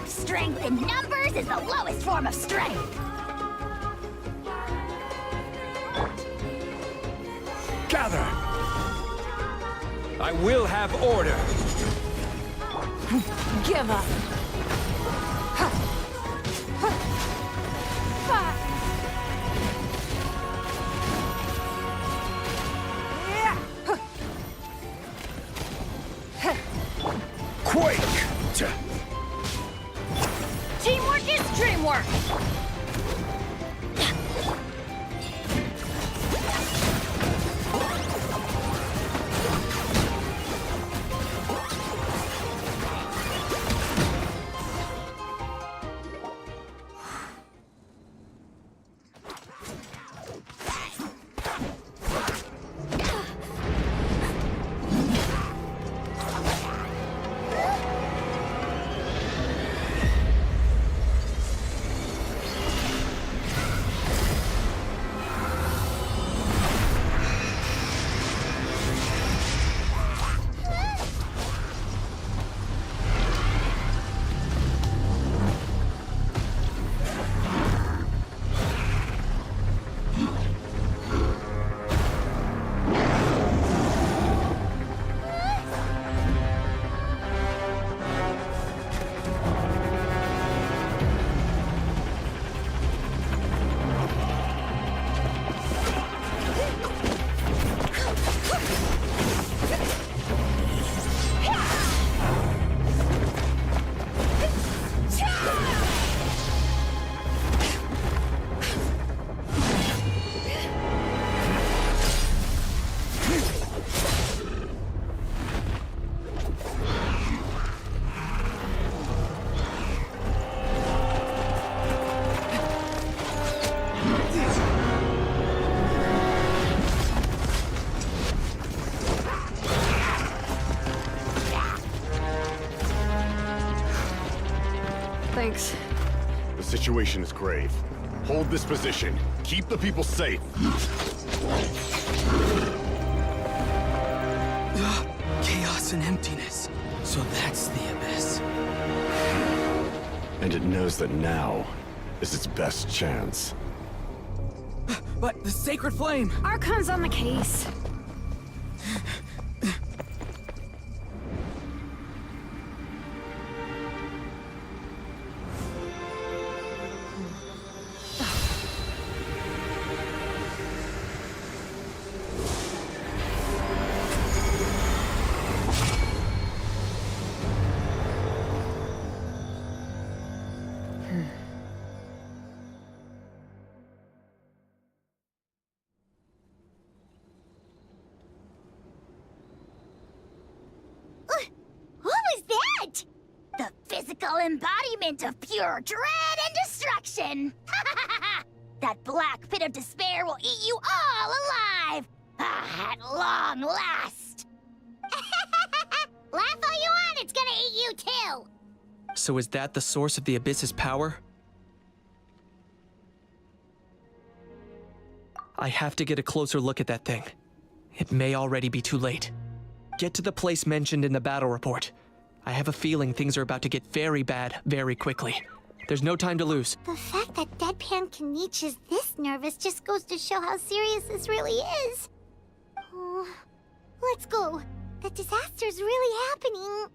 Strength in numbers is the lowest form of strength! Gather! I will have order! Give up. Quake! Teamwork is dreamwork! Thanks. The situation is grave. Hold this position. Keep the people safe. Chaos and emptiness. So that's the abyss. And it knows that now is its best chance. But the sacred flame! Archon's on the case. physical embodiment of pure dread and destruction. That black pit of despair will eat you all alive! At long last! Laugh all you want, it's gonna eat you too! So is that the source of the Abyss's power? I have to get a closer look at that thing. It may already be too late. Get to the place mentioned in the battle report. I have a feeling things are about to get very bad very quickly. There's no time to lose. The fact that Deadpan Kaniche is this nervous just goes to show how serious this really is. Oh, let's go. The disaster's really happening.